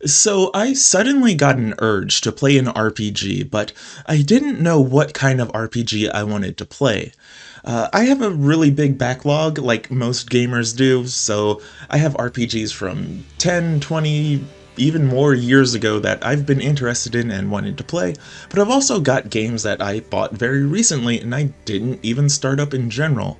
So I suddenly got an urge to play an RPG, but I didn't know what kind of RPG I wanted to play. I have a really big backlog, like most gamers do, so I have RPGs from 10, 20, even more years ago that I've been interested in and wanted to play, but I've also got games that I bought very recently and I didn't even start up in general.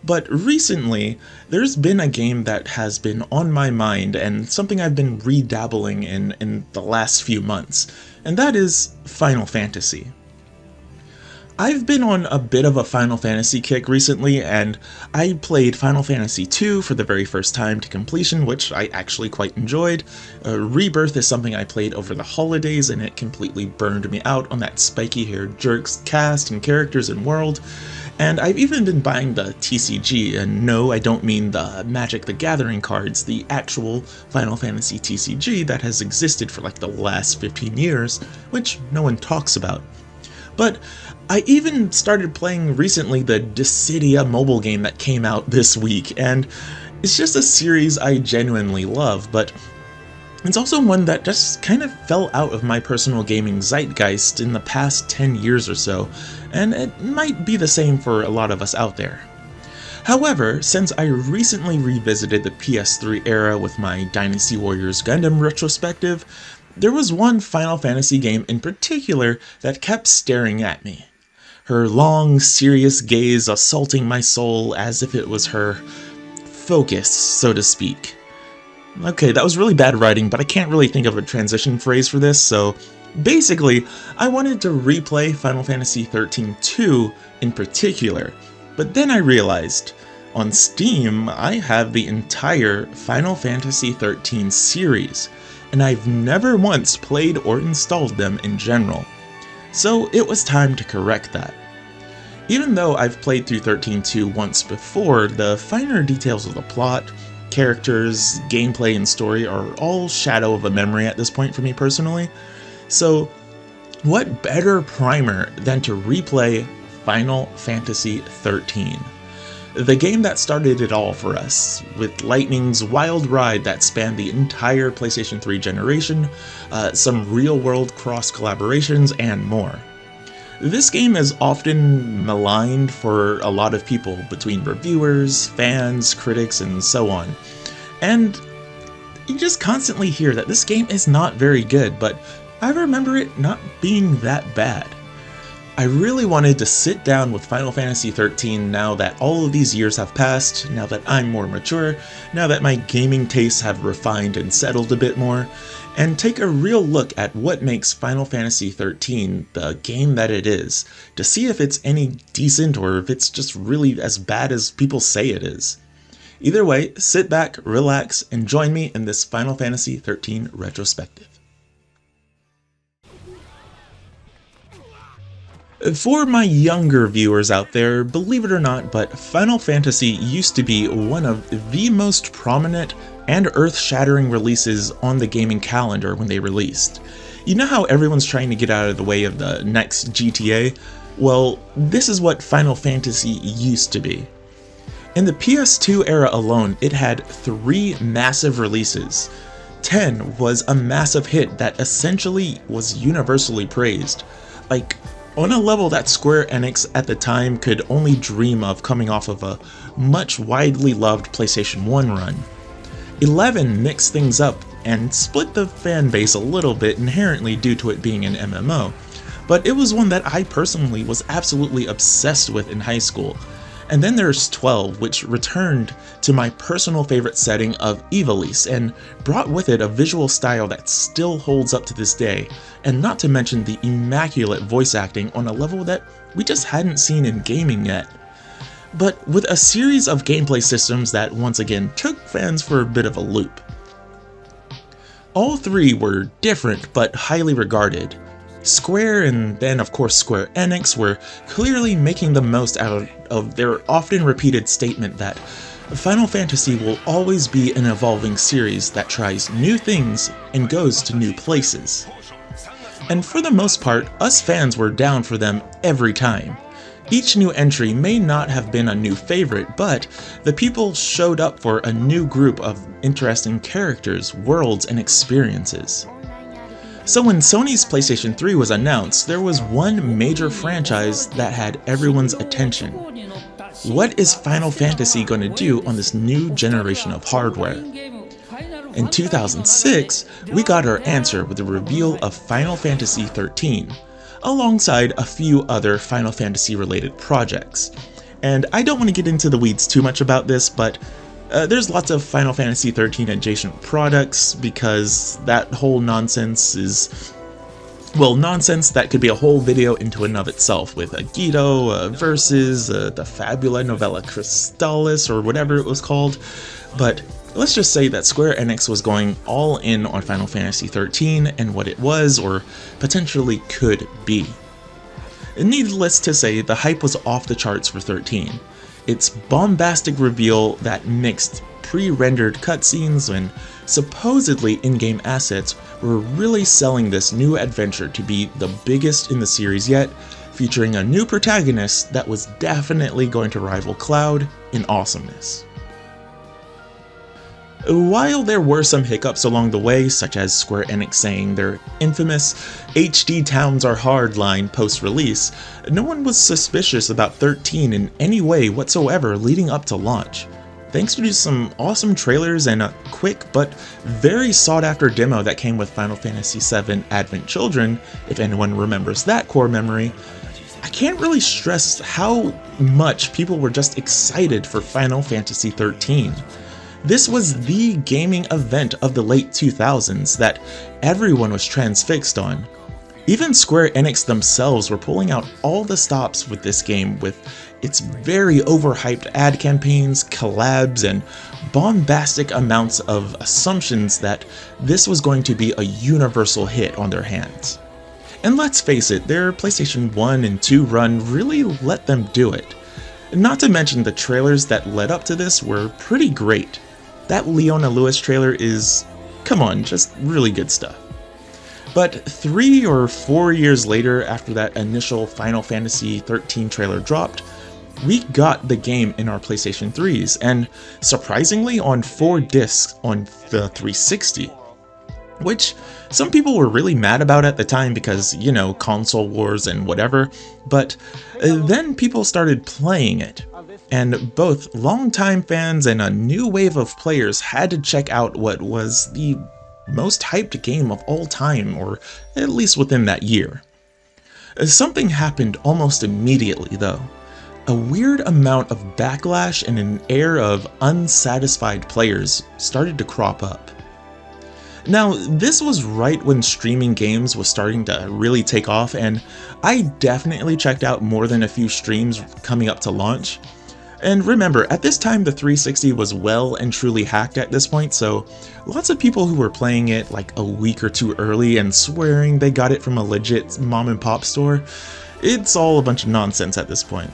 But recently, there's been a game that has been on my mind and something I've been redabbling in the last few months, and that is Final Fantasy. I've been on a bit of a Final Fantasy kick recently, and I played Final Fantasy II for the very first time to completion, which I actually quite enjoyed. Rebirth is something I played over the holidays, and it completely burned me out on that spiky-haired jerk's cast and characters and world. And I've even been buying the TCG, and no, I don't mean the Magic the Gathering cards, the actual Final Fantasy TCG that has existed for like the last 15 years, which no one talks about. But I even started playing recently the Dissidia mobile game that came out this week, and it's just a series I genuinely love, but it's also one that just kind of fell out of my personal gaming zeitgeist in the past 10 years or so, and it might be the same for a lot of us out there. However, since I recently revisited the PS3 era with my Dynasty Warriors Gundam retrospective, there was one Final Fantasy game in particular that kept staring at me. Her long, serious gaze assaulting my soul as if it was her focus, so to speak. Okay, that was really bad writing, but I can't really think of a transition phrase for this, so basically, I wanted to replay Final Fantasy XIII-2 in particular, but then I realized, on Steam, I have the entire Final Fantasy XIII series, and I've never once played or installed them in general. So it was time to correct that. Even though I've played through 13.2 once before, the finer details of the plot, characters, gameplay, and story are all shadow of a memory at this point for me personally. So what better primer than to replay Final Fantasy XIII? The game that started it all for us, with Lightning's wild ride that spanned the entire PlayStation 3 generation, some real-world cross-collaborations, and more. This game is often maligned for a lot of people, between reviewers, fans, critics, and so on. And you just constantly hear that this game is not very good, but I remember it not being that bad. I really wanted to sit down with Final Fantasy XIII now that all of these years have passed, now that I'm more mature, now that my gaming tastes have refined and settled a bit more, and take a real look at what makes Final Fantasy XIII the game that it is, to see if it's any decent or if it's just really as bad as people say it is. Either way, sit back, relax, and join me in this Final Fantasy XIII retrospective. For my younger viewers out there, believe it or not, but Final Fantasy used to be one of the most prominent and earth-shattering releases on the gaming calendar when they released. You know how everyone's trying to get out of the way of the next GTA? Well, this is what Final Fantasy used to be. In the PS2 era alone, it had 3 massive releases. 10 was a massive hit that essentially was universally praised. Like, on a level that Square Enix at the time could only dream of coming off of a much widely loved PlayStation 1 run. 11 mixed things up and split the fan base a little bit inherently due to it being an MMO, but it was one that I personally was absolutely obsessed with in high school. And then there's 12, which returned to my personal favorite setting of Ivalice and brought with it a visual style that still holds up to this day, and not to mention the immaculate voice acting on a level that we just hadn't seen in gaming yet. But with a series of gameplay systems that once again took fans for a bit of a loop. All 3 were different but highly regarded. Square and then of course Square Enix were clearly making the most out of their often repeated statement that Final Fantasy will always be an evolving series that tries new things and goes to new places. And for the most part, us fans were down for them every time. Each new entry may not have been a new favorite, but the people showed up for a new group of interesting characters, worlds, and experiences. So when Sony's PlayStation 3 was announced, there was one major franchise that had everyone's attention. What is Final Fantasy going to do on this new generation of hardware? In 2006, we got our answer with the reveal of Final Fantasy XIII, alongside a few other Final Fantasy related projects. And I don't want to get into the weeds too much about this, but there's lots of Final Fantasy XIII adjacent products, because that whole nonsense is, well, nonsense that could be a whole video into and of itself, with Agito, Versus, the Fabula Novella Crystallis, or whatever it was called. But let's just say that Square Enix was going all in on Final Fantasy XIII and what it was, or potentially could be. Needless to say, the hype was off the charts for 13. Its bombastic reveal that mixed pre-rendered cutscenes and supposedly in-game assets were really selling this new adventure to be the biggest in the series yet, featuring a new protagonist that was definitely going to rival Cloud in awesomeness. While there were some hiccups along the way, such as Square Enix saying their infamous "HD towns are hard" line post-release, no one was suspicious about 13 in any way whatsoever leading up to launch. Thanks to some awesome trailers and a quick but very sought-after demo that came with Final Fantasy VII Advent Children, if anyone remembers that core memory, I can't really stress how much people were just excited for Final Fantasy XIII. This was the gaming event of the late 2000s that everyone was transfixed on. Even Square Enix themselves were pulling out all the stops with this game, with its very overhyped ad campaigns, collabs, and bombastic amounts of assumptions that this was going to be a universal hit on their hands. And let's face it, their PlayStation 1 and 2 run really let them do it. Not to mention the trailers that led up to this were pretty great. That Leona Lewis trailer is, come on, just really good stuff. But 3 or 4 years later, after that initial Final Fantasy XIII trailer dropped, we got the game in our PlayStation 3s, and surprisingly on 4 discs on the 360. Which some people were really mad about at the time because, you know, console wars and whatever, but then people started playing it. And both longtime fans and a new wave of players had to check out what was the most hyped game of all time, or at least within that year. Something happened almost immediately though. A weird amount of backlash and an air of unsatisfied players started to crop up. Now, this was right when streaming games was starting to really take off, and I definitely checked out more than a few streams coming up to launch. And remember, at this time the 360 was well and truly hacked at this point, so lots of people who were playing it like a week or two early and swearing they got it from a legit mom and pop store, it's all a bunch of nonsense at this point.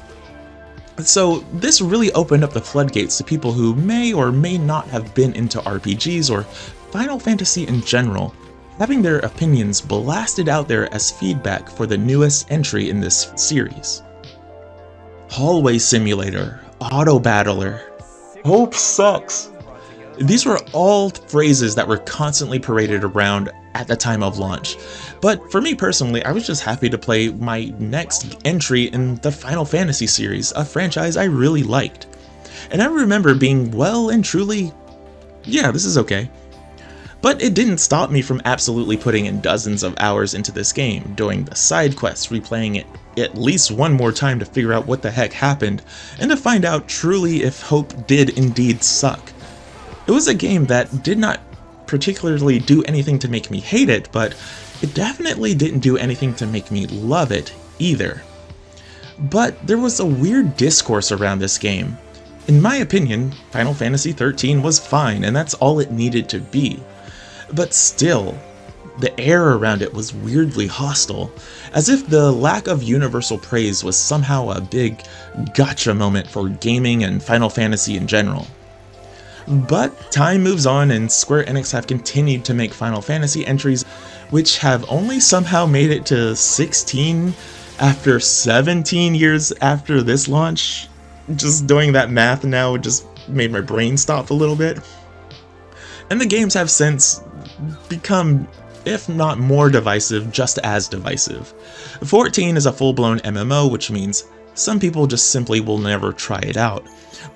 So this really opened up the floodgates to people who may or may not have been into RPGs or Final Fantasy in general, having their opinions blasted out there as feedback for the newest entry in this series. Hallway Simulator, Auto Battler, Hope Sucks. These were all phrases that were constantly paraded around at the time of launch, but for me personally, I was just happy to play my next entry in the Final Fantasy series, a franchise I really liked. And I remember being well and truly, yeah, this is okay. But it didn't stop me from absolutely putting in dozens of hours into this game, doing the side quests, replaying it at least one more time to figure out what the heck happened, and to find out truly if Hope did indeed suck. It was a game that did not particularly do anything to make me hate it, but it definitely didn't do anything to make me love it either. But there was a weird discourse around this game. In my opinion, Final Fantasy XIII was fine, and that's all it needed to be. But still, the air around it was weirdly hostile, as if the lack of universal praise was somehow a big gotcha moment for gaming and Final Fantasy in general. But time moves on, and Square Enix have continued to make Final Fantasy entries, which have only somehow made it to 16 After 17 years after this launch, just doing that math now just made my brain stop a little bit. And the games have since become, if not more divisive, just as divisive. 14 is a full-blown MMO, which means some people just simply will never try it out.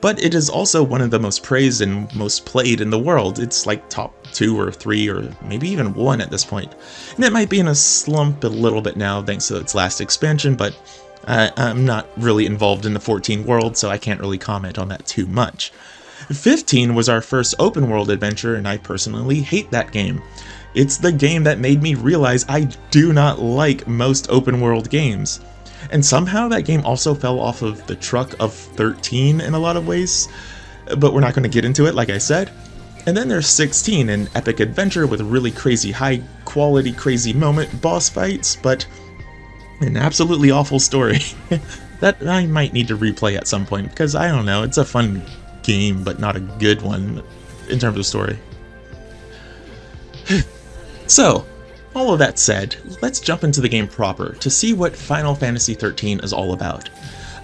But it is also one of the most praised and most played in the world. It's like top 2 or 3 or maybe even 1 at this point. And it might be in a slump a little bit now thanks to its last expansion, but I'm not really involved in the 14 world, so I can't really comment on that too much. 15 was our first open world adventure, and I personally hate that game. It's the game that made me realize I do not like most open world games. And somehow that game also fell off of the truck of 13 in a lot of ways, but we're not going to get into it like I said. And then there's 16, an epic adventure with really crazy high quality crazy moment boss fights, but an absolutely awful story that I might need to replay at some point because I don't know, it's a fun game but not a good one in terms of story. So, all of that said, let's jump into the game proper to see what Final Fantasy XIII is all about.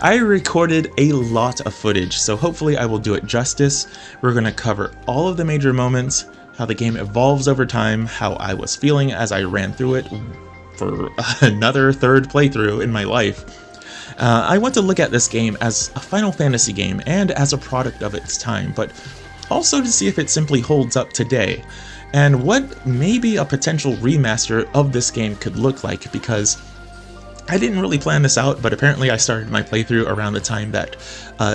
I recorded a lot of footage, so hopefully I will do it justice. We're going to cover all of the major moments, how the game evolves over time, how I was feeling as I ran through it for another third playthrough in my life. I want to look at this game as a Final Fantasy game and as a product of its time, but also to see if it simply holds up today, and what maybe a potential remaster of this game could look like, because I didn't really plan this out, but apparently I started my playthrough around the time that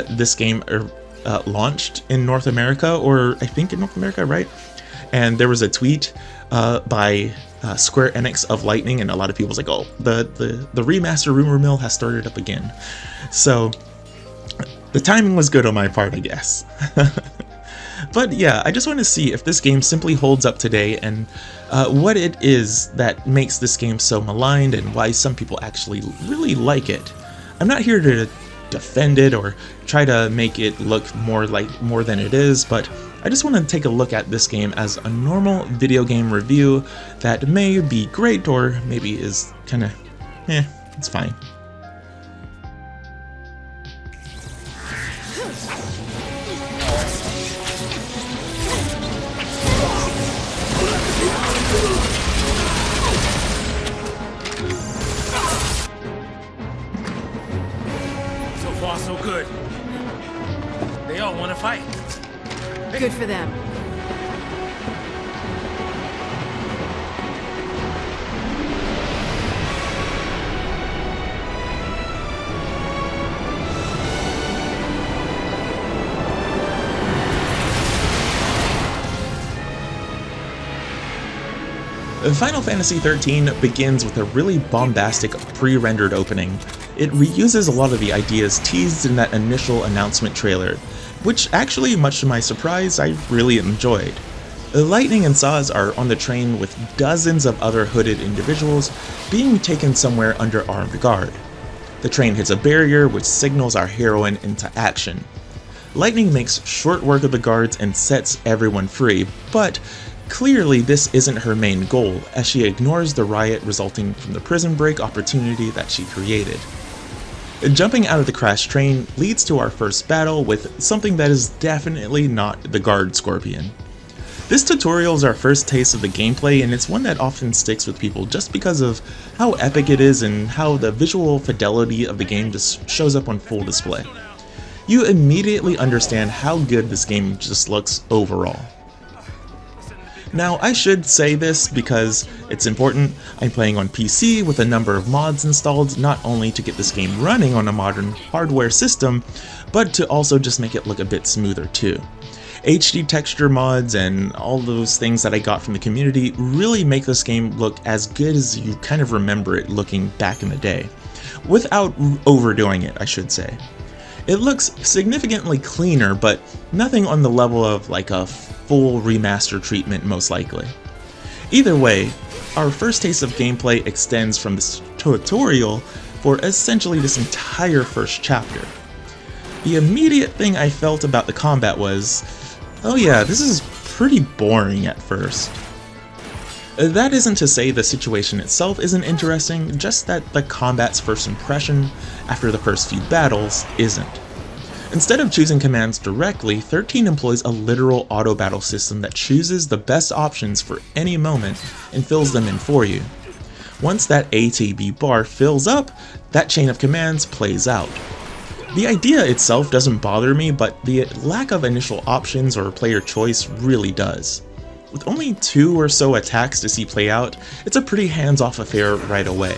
this game launched in North America, or I think in North America, right? And there was a tweet by Square Enix of Lightning, and a lot of people was like, oh, the remaster rumor mill has started up again. So the timing was good on my part, I guess. But yeah, I just want to see if this game simply holds up today and what it is that makes this game so maligned and why some people actually really like it. I'm not here to defend it or try to make it look more than it is, but I just want to take a look at this game as a normal video game review that may be great or maybe is kind of, it's fine. So far, so good. They all want to fight. Good for them. Final Fantasy XIII begins with a really bombastic pre-rendered opening. It reuses a lot of the ideas teased in that initial announcement trailer, which actually, much to my surprise, I really enjoyed. Lightning and Saz are on the train with dozens of other hooded individuals being taken somewhere under armed guard. The train hits a barrier which signals our heroine into action. Lightning makes short work of the guards and sets everyone free, but clearly this isn't her main goal, as she ignores the riot resulting from the prison break opportunity that she created. Jumping out of the crashed train leads to our first battle with something that is definitely not the guard scorpion. This tutorial is our first taste of the gameplay, and it's one that often sticks with people just because of how epic it is and how the visual fidelity of the game just shows up on full display. You immediately understand how good this game just looks overall. Now, I should say this because it's important. I'm playing on PC with a number of mods installed, not only to get this game running on a modern hardware system, but to also just make it look a bit smoother too. HD texture mods and all those things that I got from the community really make this game look as good as you kind of remember it looking back in the day, without overdoing it, I should say. It looks significantly cleaner, but nothing on the level of like a full remaster treatment most likely. Either way, our first taste of gameplay extends from this tutorial for essentially this entire first chapter. The immediate thing I felt about the combat was, oh yeah, this is pretty boring at first. That isn't to say the situation itself isn't interesting, just that the combat's first impression, after the first few battles, isn't. Instead of choosing commands directly, 13 employs a literal auto-battle system that chooses the best options for any moment and fills them in for you. Once that ATB bar fills up, that chain of commands plays out. The idea itself doesn't bother me, but the lack of initial options or player choice really does. With only 2 or so attacks to see play out, it's a pretty hands-off affair right away.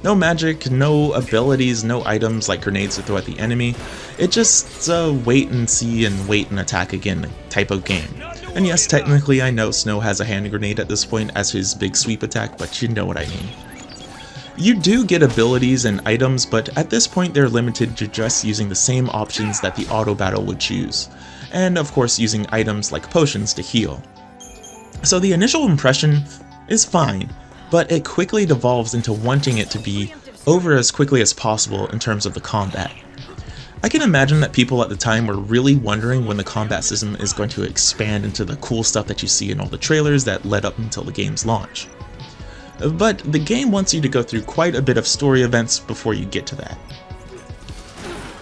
No magic, no abilities, no items like grenades to throw at the enemy. It's just a wait and see and wait and attack again type of game. And yes, technically I know Snow has a hand grenade at this point as his big sweep attack, but you know what I mean. You do get abilities and items, but at this point they're limited to just using the same options that the auto battle would choose. And of course using items like potions to heal. So the initial impression is fine, but it quickly devolves into wanting it to be over as quickly as possible in terms of the combat. I can imagine that people at the time were really wondering when the combat system is going to expand into the cool stuff that you see in all the trailers that led up until the game's launch. But the game wants you to go through quite a bit of story events before you get to that.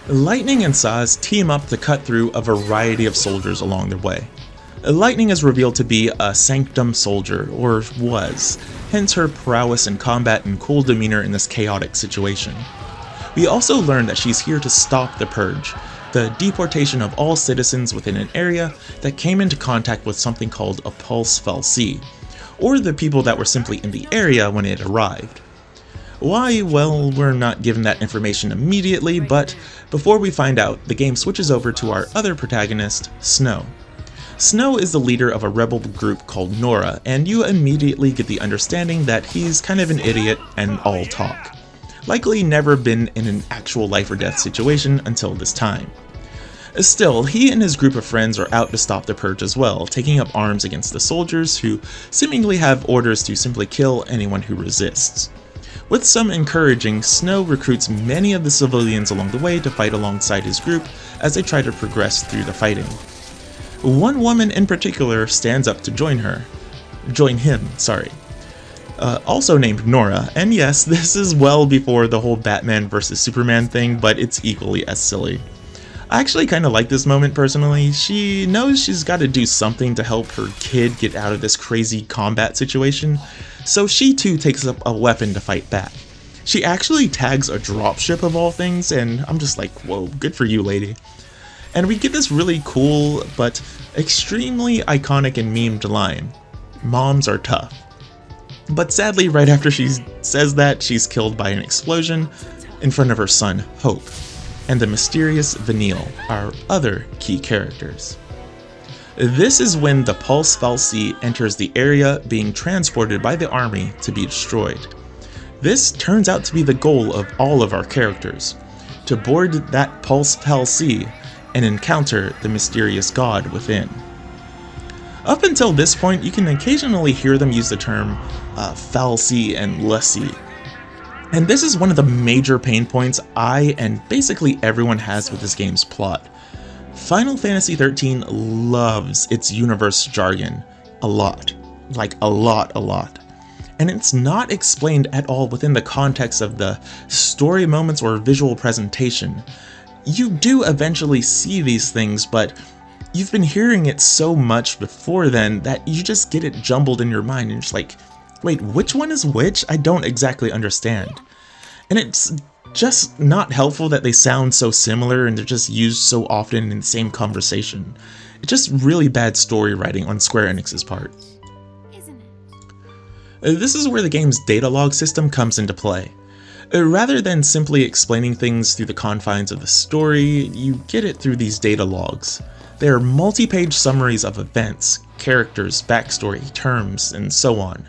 Lightning and Saz team up to cut through a variety of soldiers along their way. Lightning is revealed to be a Sanctum soldier, or was, hence her prowess in combat and cool demeanor in this chaotic situation. We also learn that she's here to stop the Purge, the deportation of all citizens within an area that came into contact with something called a Pulse Fal'Cie, or the people that were simply in the area when it arrived. Why? Well, we're not given that information immediately, but before we find out, the game switches over to our other protagonist, Snow. Snow is the leader of a rebel group called Nora, and you immediately get the understanding that he's kind of an idiot and all talk. Likely never been in an actual life or death situation until this time. Still, he and his group of friends are out to stop the Purge as well, taking up arms against the soldiers who seemingly have orders to simply kill anyone who resists. With some encouraging, Snow recruits many of the civilians along the way to fight alongside his group as they try to progress through the fighting. One woman in particular stands up to join him, also named Nora, and yes, this is well before the whole Batman vs Superman thing, but it's equally as silly. I actually kind of like this moment personally. She knows she's got to do something to help her kid get out of this crazy combat situation, so she too takes up a weapon to fight back. She actually tags a dropship of all things, and I'm just like, whoa, good for you, lady. And we get this really cool, but extremely iconic and memed line, "Moms are tough." But sadly, right after she says that, she's killed by an explosion in front of her son, Hope, and the mysterious Vanille, our other key characters. This is when the Pulse Fal'Cie enters the area, being transported by the army to be destroyed. This turns out to be the goal of all of our characters, to board that Pulse Fal'Cie and encounter the mysterious god within. Up until this point, you can occasionally hear them use the term Fal'Cie and Lassie. And this is one of the major pain points I and basically everyone has with this game's plot. Final Fantasy XIII loves its universe jargon a lot. Like a lot. And it's not explained at all within the context of the story moments or visual presentation. You do eventually see these things, but you've been hearing it so much before then that you just get it jumbled in your mind and you're just like, wait, which one is which? I don't exactly understand. And it's just not helpful that they sound so similar and they're just used so often in the same conversation. It's just really bad story writing on Square Enix's part. Isn't it? This is where the game's data log system comes into play. Rather than simply explaining things through the confines of the story, you get it through these data logs. They are multi-page summaries of events, characters, backstory, terms, and so on.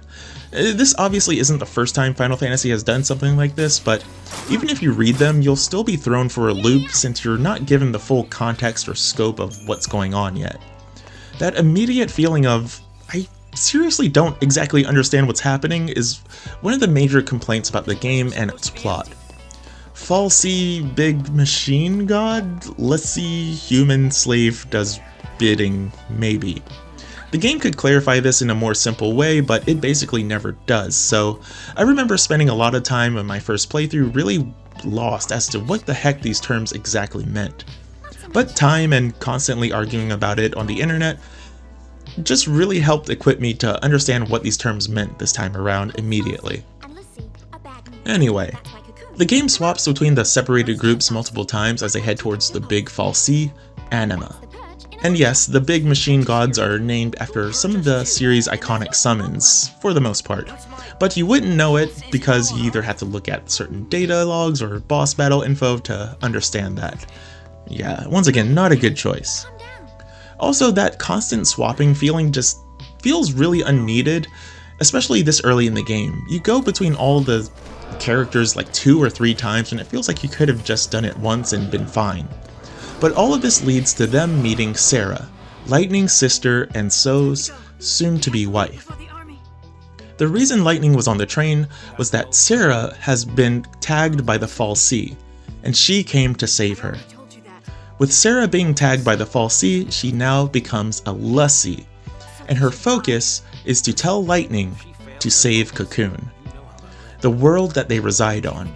This obviously isn't the first time Final Fantasy has done something like this, but even if you read them, you'll still be thrown for a loop since you're not given the full context or scope of what's going on yet. That immediate feeling of, I seriously don't exactly understand what's happening is one of the major complaints about the game and its plot. Fal'Cie, big machine god? Lassie, human slave, does bidding, maybe. The game could clarify this in a more simple way, but it basically never does, so I remember spending a lot of time in my first playthrough really lost as to what the heck these terms exactly meant. But time and constantly arguing about it on the internet just really helped equip me to understand what these terms meant this time around immediately. Anyway, the game swaps between the separated groups multiple times as they head towards the big fal'Cie, Anima. And yes, the big machine gods are named after some of the series' iconic summons, for the most part. But you wouldn't know it because you either have to look at certain data logs or boss battle info to understand that. Yeah, once again, not a good choice. Also, that constant swapping feeling just feels really unneeded, especially this early in the game. You go between all the characters like 2 or 3 times and it feels like you could have just done it once and been fine. But all of this leads to them meeting Sarah, Lightning's sister and So's soon-to-be wife. The reason Lightning was on the train was that Sarah has been tagged by the fal'Cie, and she came to save her. With Sarah being tagged by the fal'Cie, she now becomes a l'Cie, and her focus is to tell Lightning to save Cocoon, the world that they reside on.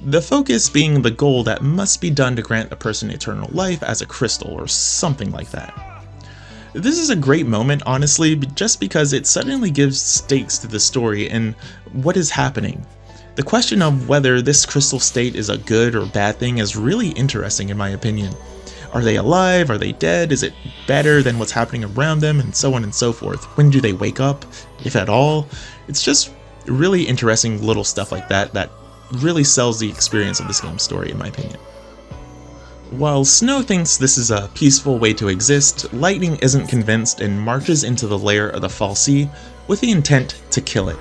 The focus being the goal that must be done to grant a person eternal life as a crystal or something like that. This is a great moment, honestly, just because it suddenly gives stakes to the story and what is happening. The question of whether this crystal state is a good or bad thing is really interesting in my opinion. Are they alive? Are they dead? Is it better than what's happening around them? And so on and so forth. When do they wake up, if at all? It's just really interesting little stuff like that that really sells the experience of this game's story in my opinion. While Snow thinks this is a peaceful way to exist, Lightning isn't convinced and marches into the lair of the fal'Cie with the intent to kill it.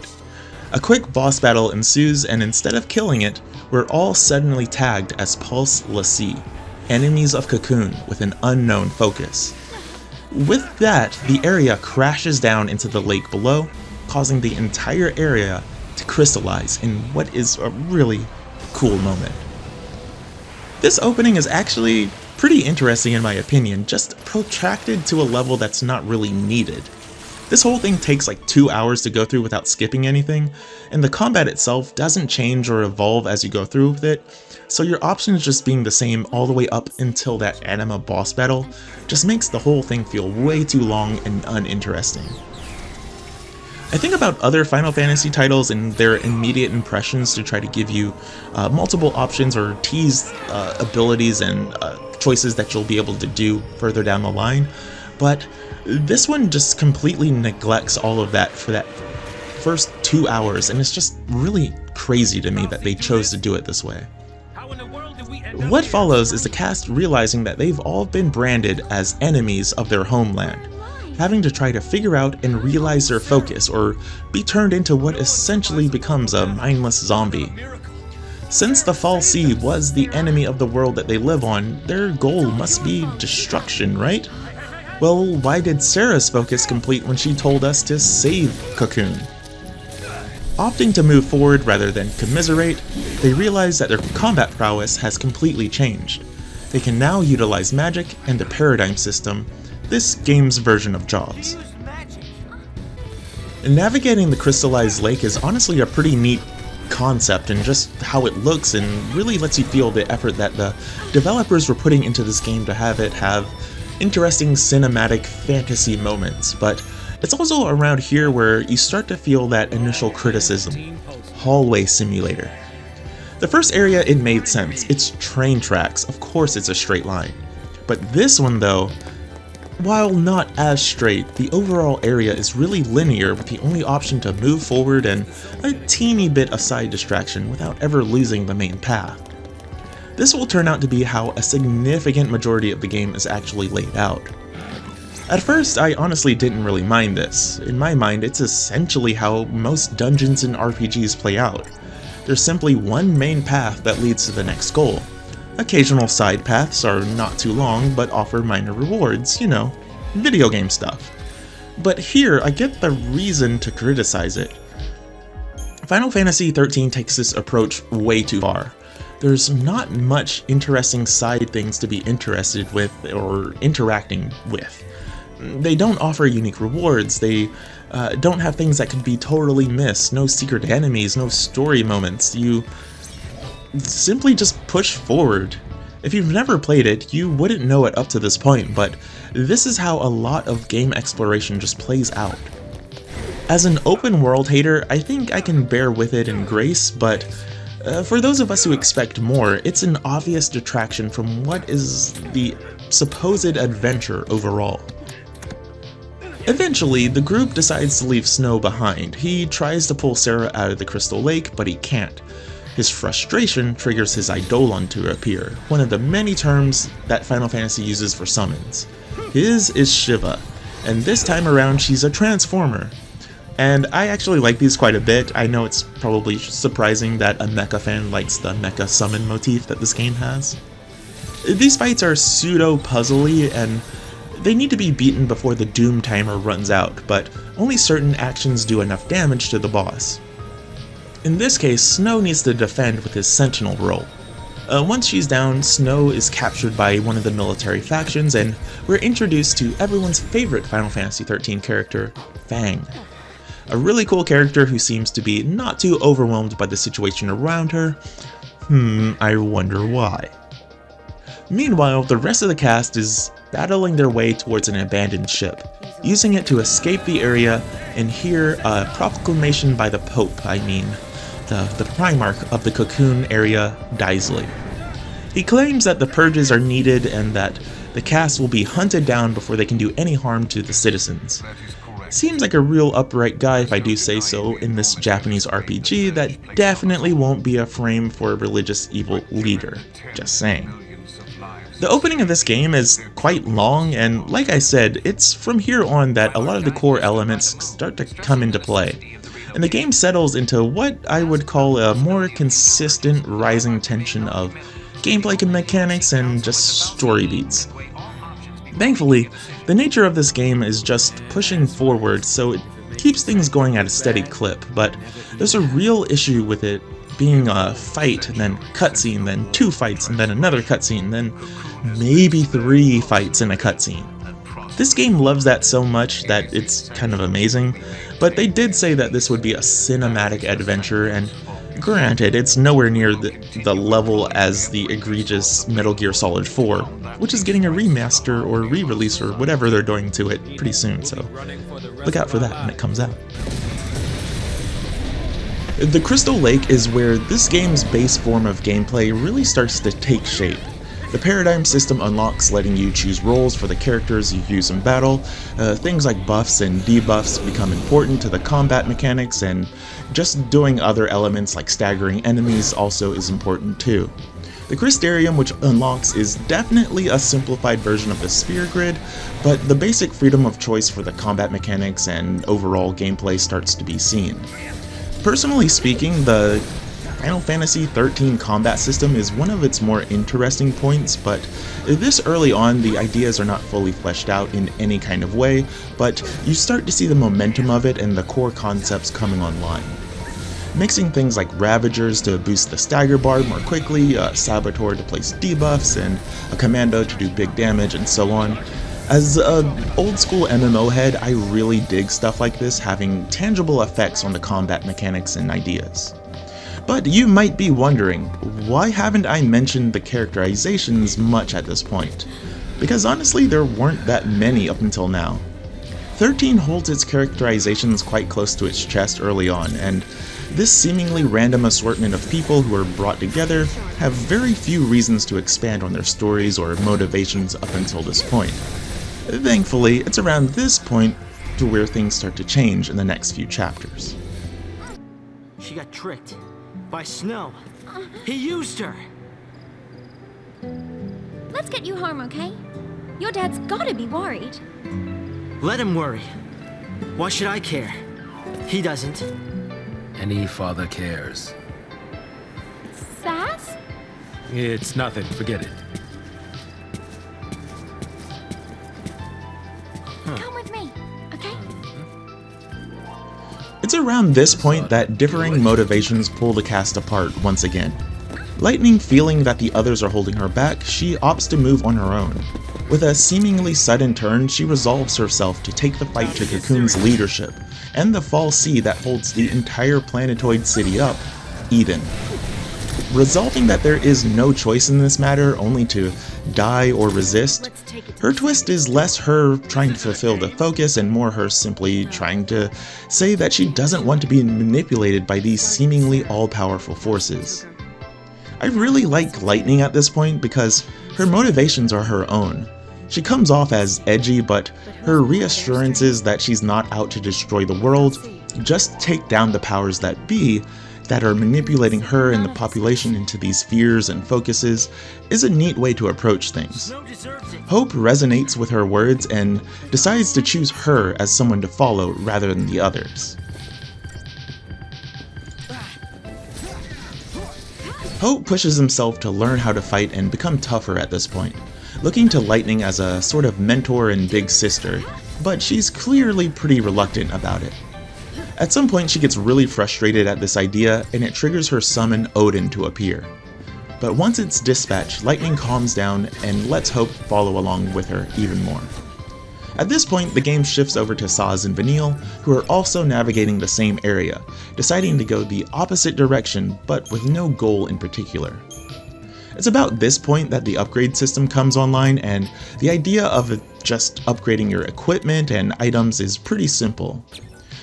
A quick boss battle ensues and instead of killing it, we're all suddenly tagged as Pulse l'Cie, enemies of Cocoon with an unknown focus. With that, the area crashes down into the lake below, causing the entire area to crystallize in what is a really cool moment. This opening is actually pretty interesting in my opinion, just protracted to a level that's not really needed. This whole thing takes like 2 hours to go through without skipping anything, and the combat itself doesn't change or evolve as you go through with it, so your options just being the same all the way up until that Anima boss battle just makes the whole thing feel way too long and uninteresting. I think about other Final Fantasy titles and their immediate impressions to try to give you multiple options or tease abilities and choices that you'll be able to do further down the line, but this one just completely neglects all of that for that first 2 hours, and it's just really crazy to me that they chose to do it this way. What follows is the cast realizing that they've all been branded as enemies of their homeland, having to try to figure out and realize their focus or be turned into what essentially becomes a mindless zombie. Since the fal'Cie was the enemy of the world that they live on, their goal must be destruction, right? Well, why did Sarah's focus complete when she told us to save Cocoon? Opting to move forward rather than commiserate, they realize that their combat prowess has completely changed. They can now utilize magic and the paradigm system, this game's version of Jaws. Navigating the crystallized lake is honestly a pretty neat concept and just how it looks, and really lets you feel the effort that the developers were putting into this game to have it have interesting cinematic fantasy moments, but it's also around here where you start to feel that initial criticism. Hallway simulator. The first area, it made sense. It's train tracks, of course it's a straight line. But this one though, while not as straight, the overall area is really linear with the only option to move forward and a teeny bit of side distraction without ever losing the main path. This will turn out to be how a significant majority of the game is actually laid out. At first, I honestly didn't really mind this. In my mind, it's essentially how most dungeons and RPGs play out. There's simply one main path that leads to the next goal. Occasional side paths are not too long, but offer minor rewards, you know, video game stuff. But here, I get the reason to criticize it. Final Fantasy XIII takes this approach way too far. There's not much interesting side things to be interested with or interacting with. They don't offer unique rewards, they don't have things that could be totally missed, no secret enemies, no story moments. You simply just push forward. If you've never played it, you wouldn't know it up to this point, but this is how a lot of game exploration just plays out. As an open world hater, I think I can bear with it in grace, but for those of us who expect more, it's an obvious detraction from what is the supposed adventure overall. Eventually, the group decides to leave Snow behind. He tries to pull Sarah out of the Crystal Lake, but he can't. His frustration triggers his Eidolon to appear, one of the many terms that Final Fantasy uses for summons. His is Shiva, and this time around she's a transformer. And I actually like these quite a bit. I know it's probably surprising that a mecha fan likes the mecha summon motif that this game has. These fights are pseudo-puzzly, and they need to be beaten before the doom timer runs out, but only certain actions do enough damage to the boss. In this case, Snow needs to defend with his sentinel role. Once she's down, Snow is captured by one of the military factions, and we're introduced to everyone's favorite Final Fantasy XIII character, Fang. A really cool character who seems to be not too overwhelmed by the situation around her. I wonder why. Meanwhile, the rest of the cast is battling their way towards an abandoned ship, using it to escape the area and hear a proclamation by the Pope, the Primarch of the Cocoon area, Daisley. He claims that the purges are needed and that the cast will be hunted down before they can do any harm to the citizens. Seems like a real upright guy if I do say so in this Japanese RPG that definitely won't be a frame for a religious evil leader, just saying. The opening of this game is quite long, and like I said, it's from here on that a lot of the core elements start to come into play, and the game settles into what I would call a more consistent rising tension of gameplay mechanics and just story beats. Thankfully, the nature of this game is just pushing forward, so it keeps things going at a steady clip, but there's a real issue with it being a fight, and then cutscene, then 2 fights, and then another cutscene, then maybe 3 fights in a cutscene. This game loves that so much that it's kind of amazing, but they did say that this would be a cinematic adventure, and granted, it's nowhere near the level as the egregious Metal Gear Solid 4, which is getting a remaster or re-release or whatever they're doing to it pretty soon, so look out for that when it comes out. The Crystal Lake is where this game's base form of gameplay really starts to take shape. The paradigm system unlocks, letting you choose roles for the characters you use in battle. Things like buffs and debuffs become important to the combat mechanics, and just doing other elements like staggering enemies also is important too. The Crystarium, which unlocks, is definitely a simplified version of the Sphere Grid, but the basic freedom of choice for the combat mechanics and overall gameplay starts to be seen. Personally speaking, the Final Fantasy XIII combat system is one of its more interesting points, but this early on the ideas are not fully fleshed out in any kind of way, but you start to see the momentum of it and the core concepts coming online. Mixing things like Ravagers to boost the stagger bar more quickly, a Saboteur to place debuffs, and a Commando to do big damage, and so on. As an old school MMO head, I really dig stuff like this having tangible effects on the combat mechanics and ideas. But you might be wondering, why haven't I mentioned the characterizations much at this point? Because honestly, there weren't that many up until now. 13 holds its characterizations quite close to its chest early on, and this seemingly random assortment of people who are brought together have very few reasons to expand on their stories or motivations up until this point. Thankfully, it's around this point to where things start to change in the next few chapters. She got tricked by Snow. He used her. Let's get you home, okay? Your dad's gotta be worried. Let him worry. Why should I care? He doesn't. Any father cares. Sass? It's nothing, forget it. Come with me, okay? It's around this point that differing motivations pull the cast apart once again. Lightning feeling that the others are holding her back, she opts to move on her own. With a seemingly sudden turn, she resolves herself to take the fight to Cocoon's leadership, and the Fall Sea that holds the entire planetoid city up, Eden. Resolving that there is no choice in this matter, only to die or resist, her twist is less her trying to fulfill the focus and more her simply trying to say that she doesn't want to be manipulated by these seemingly all-powerful forces. I really like Lightning at this point because her motivations are her own. She comes off as edgy, but her reassurances that she's not out to destroy the world, just take down the powers that be, that are manipulating her and the population into these fears and focuses, is a neat way to approach things. Hope resonates with her words and decides to choose her as someone to follow rather than the others. Hope pushes himself to learn how to fight and become tougher at this point, looking to Lightning as a sort of mentor and big sister, but she's clearly pretty reluctant about it. At some point she gets really frustrated at this idea and it triggers her summon Odin to appear. But once it's dispatched, Lightning calms down and lets Hope follow along with her even more. At this point, the game shifts over to Saz and Vanille, who are also navigating the same area, deciding to go the opposite direction but with no goal in particular. It's about this point that the upgrade system comes online, and the idea of just upgrading your equipment and items is pretty simple.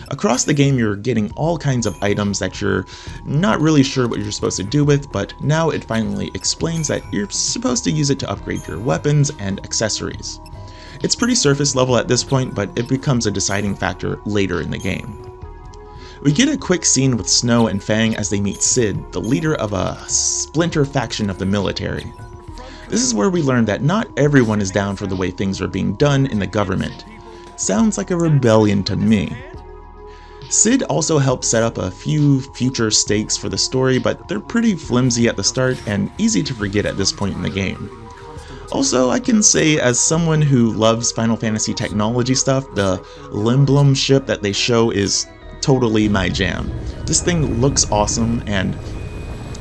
Across the game you're getting all kinds of items that you're not really sure what you're supposed to do with, but now it finally explains that you're supposed to use it to upgrade your weapons and accessories. It's pretty surface level at this point, but it becomes a deciding factor later in the game. We get a quick scene with Snow and Fang as they meet Sid, the leader of a splinter faction of the military. This is where we learn that not everyone is down for the way things are being done in the government. Sounds like a rebellion to me. Sid also helps set up a few future stakes for the story, but they're pretty flimsy at the start and easy to forget at this point in the game. Also, I can say as someone who loves Final Fantasy technology stuff, the Limblom ship that they show is totally my jam. This thing looks awesome, and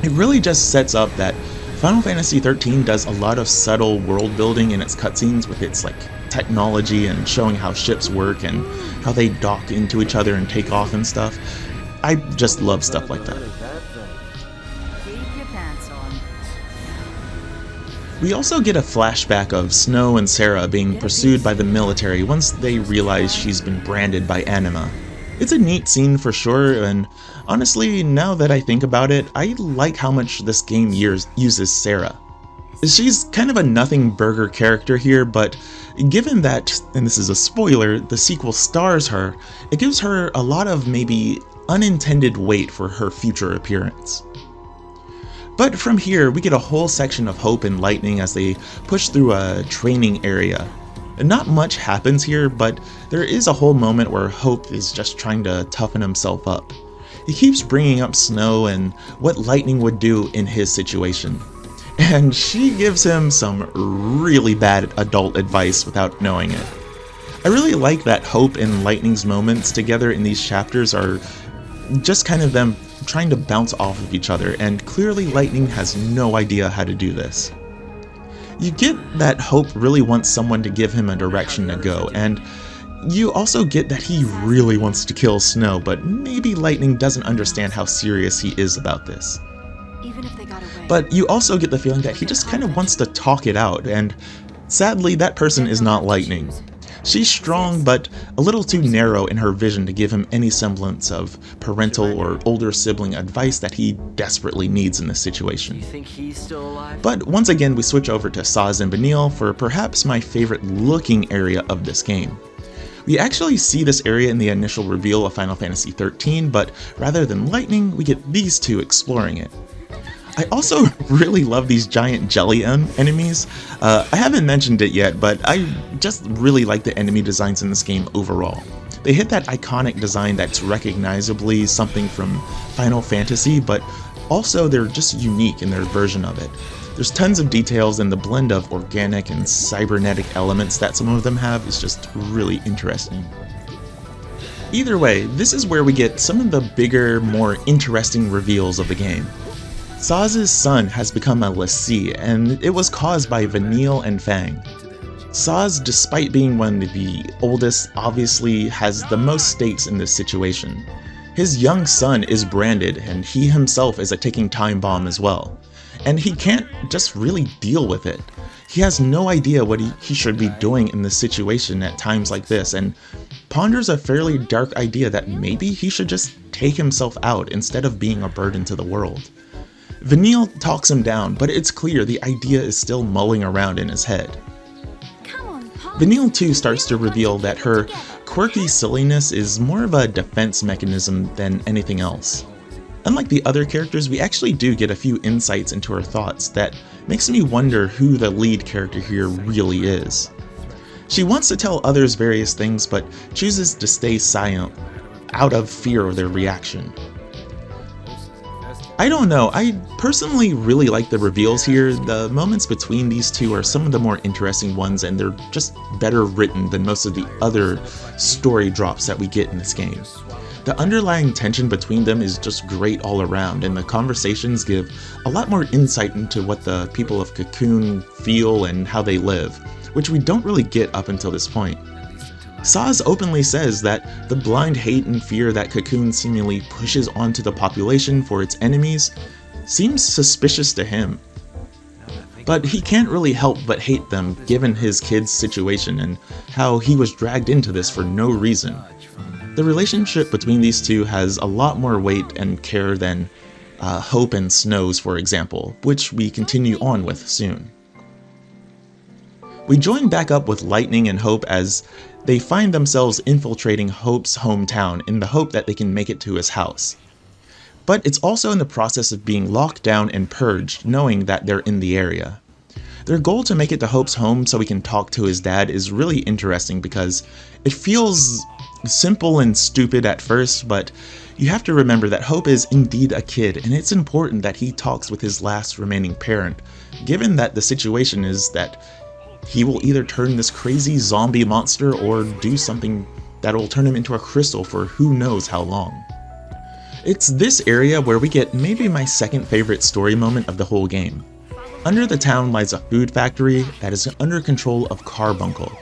it really just sets up that Final Fantasy XIII does a lot of subtle world building in its cutscenes with its technology and showing how ships work and how they dock into each other and take off and stuff. I just love stuff like that. We also get a flashback of Snow and Sarah being pursued by the military once they realize she's been branded by Anima. It's a neat scene for sure, and honestly, now that I think about it, I like how much this game uses Sarah. She's kind of a nothing burger character here, but given that, and this is a spoiler, the sequel stars her, it gives her a lot of maybe unintended weight for her future appearance. But from here, we get a whole section of Hope and Lightning as they push through a training area. Not much happens here, but there is a whole moment where Hope is just trying to toughen himself up. He keeps bringing up Snow and what Lightning would do in his situation. And she gives him some really bad adult advice without knowing it. I really like that Hope and Lightning's moments together in these chapters are just kind of them trying to bounce off of each other, and clearly Lightning has no idea how to do this. You get that Hope really wants someone to give him a direction to go, and you also get that he really wants to kill Snow, but maybe Lightning doesn't understand how serious he is about this. But you also get the feeling that he just kind of wants to talk it out, and sadly that person is not Lightning. She's strong, but a little too narrow in her vision to give him any semblance of parental or older sibling advice that he desperately needs in this situation. But once again, we switch over to Saz and Vanille for perhaps my favorite looking area of this game. We actually see this area in the initial reveal of Final Fantasy XIII, but rather than Lightning, we get these two exploring it. I also really love these giant jelly enemies. I haven't mentioned it yet, but I just really like the enemy designs in this game overall. They hit that iconic design that's recognizably something from Final Fantasy, but also they're just unique in their version of it. There's tons of details, and the blend of organic and cybernetic elements that some of them have is just really interesting. Either way, this is where we get some of the bigger, more interesting reveals of the game. Saz's son has become a lessee, and it was caused by Vanille and Fang. Saz, despite being one of the oldest, obviously has the most stakes in this situation. His young son is branded, and he himself is a ticking time bomb as well. And he can't just really deal with it. He has no idea what he should be doing in this situation at times like this, and ponders a fairly dark idea that maybe he should just take himself out instead of being a burden to the world. Vanille talks him down, but it's clear the idea is still mulling around in his head. Vanille too starts to reveal that her quirky silliness is more of a defense mechanism than anything else. Unlike the other characters, we actually do get a few insights into her thoughts that makes me wonder who the lead character here really is. She wants to tell others various things, but chooses to stay silent out of fear of their reaction. I don't know, I personally really like the reveals here. The moments between these two are some of the more interesting ones, and they're just better written than most of the other story drops that we get in this game. The underlying tension between them is just great all around, and the conversations give a lot more insight into what the people of Cocoon feel and how they live, which we don't really get up until this point. Saz openly says that the blind hate and fear that Cocoon seemingly pushes onto the population for its enemies seems suspicious to him. But he can't really help but hate them given his kid's situation and how he was dragged into this for no reason. The relationship between these two has a lot more weight and care than Hope and Snow's, for example, which we continue on with soon. We join back up with Lightning and Hope as they find themselves infiltrating Hope's hometown in the hope that they can make it to his house. But it's also in the process of being locked down and purged, knowing that they're in the area. Their goal to make it to Hope's home so he can talk to his dad is really interesting because it feels simple and stupid at first, but you have to remember that Hope is indeed a kid, and it's important that he talks with his last remaining parent, given that the situation is that he will either turn this crazy zombie monster or do something that will turn him into a crystal for who knows how long. It's this area where we get maybe my second favorite story moment of the whole game. Under the town lies a food factory that is under control of Carbuncle.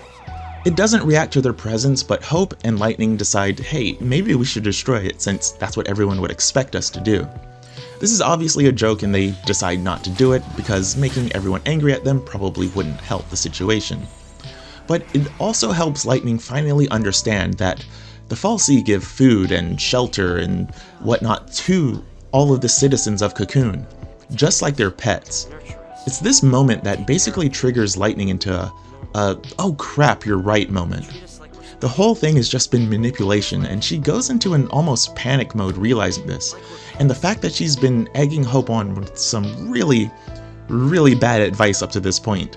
It doesn't react to their presence, but Hope and Lightning decide, hey, maybe we should destroy it since that's what everyone would expect us to do. This is obviously a joke and they decide not to do it because making everyone angry at them probably wouldn't help the situation. But it also helps Lightning finally understand that the Fal'Cie give food and shelter and whatnot to all of the citizens of Cocoon, just like their pets. It's this moment that basically triggers Lightning into a oh crap, you're right moment. The whole thing has just been manipulation, and she goes into an almost panic mode realizing this, and the fact that she's been egging Hope on with some really bad advice up to this point,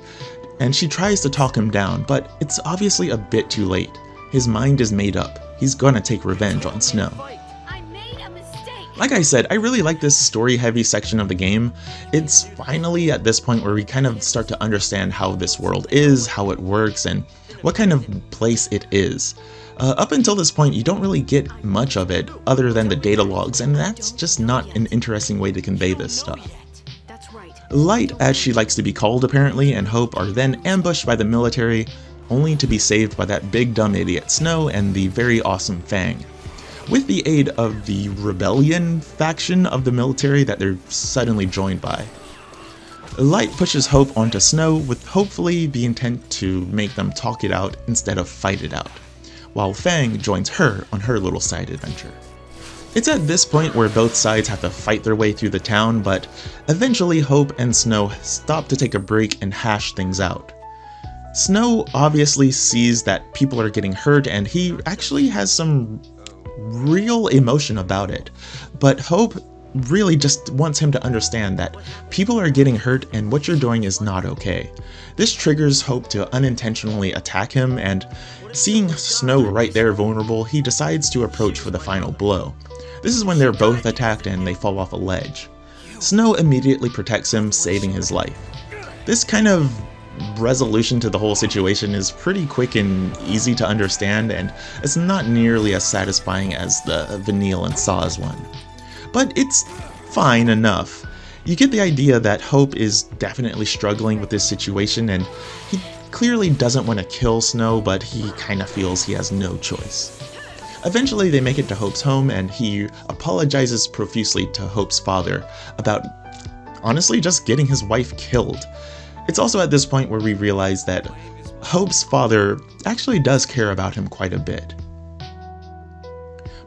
and she tries to talk him down, but it's obviously a bit too late. His mind is made up. He's gonna take revenge on Snow. Like I said, I really like this story-heavy section of the game. It's finally at this point where we kind of start to understand how this world is, how it works, and what kind of place it is. Up until this point, you don't really get much of it other than the data logs, and that's just not an interesting way to convey this stuff. Light, as she likes to be called apparently, and Hope are then ambushed by the military, only to be saved by that big dumb idiot Snow and the very awesome Fang, with the aid of the rebellion faction of the military that they're suddenly joined by. Light pushes Hope onto Snow with hopefully the intent to make them talk it out instead of fight it out, while Fang joins her on her little side adventure. It's at this point where both sides have to fight their way through the town, but eventually Hope and Snow stop to take a break and hash things out. Snow obviously sees that people are getting hurt and he actually has some real emotion about it, but Hope really just wants him to understand that people are getting hurt and what you're doing is not okay. This triggers Hope to unintentionally attack him, and seeing Snow right there vulnerable, he decides to approach for the final blow. This is when they're both attacked and they fall off a ledge. Snow immediately protects him, saving his life. This kind of resolution to the whole situation is pretty quick and easy to understand, and it's not nearly as satisfying as the Vanille and Saz one. But it's fine enough. You get the idea that Hope is definitely struggling with this situation, and he clearly doesn't want to kill Snow, but he kinda feels he has no choice. Eventually they make it to Hope's home, and he apologizes profusely to Hope's father about honestly just getting his wife killed. It's also at this point where we realize that Hope's father actually does care about him quite a bit.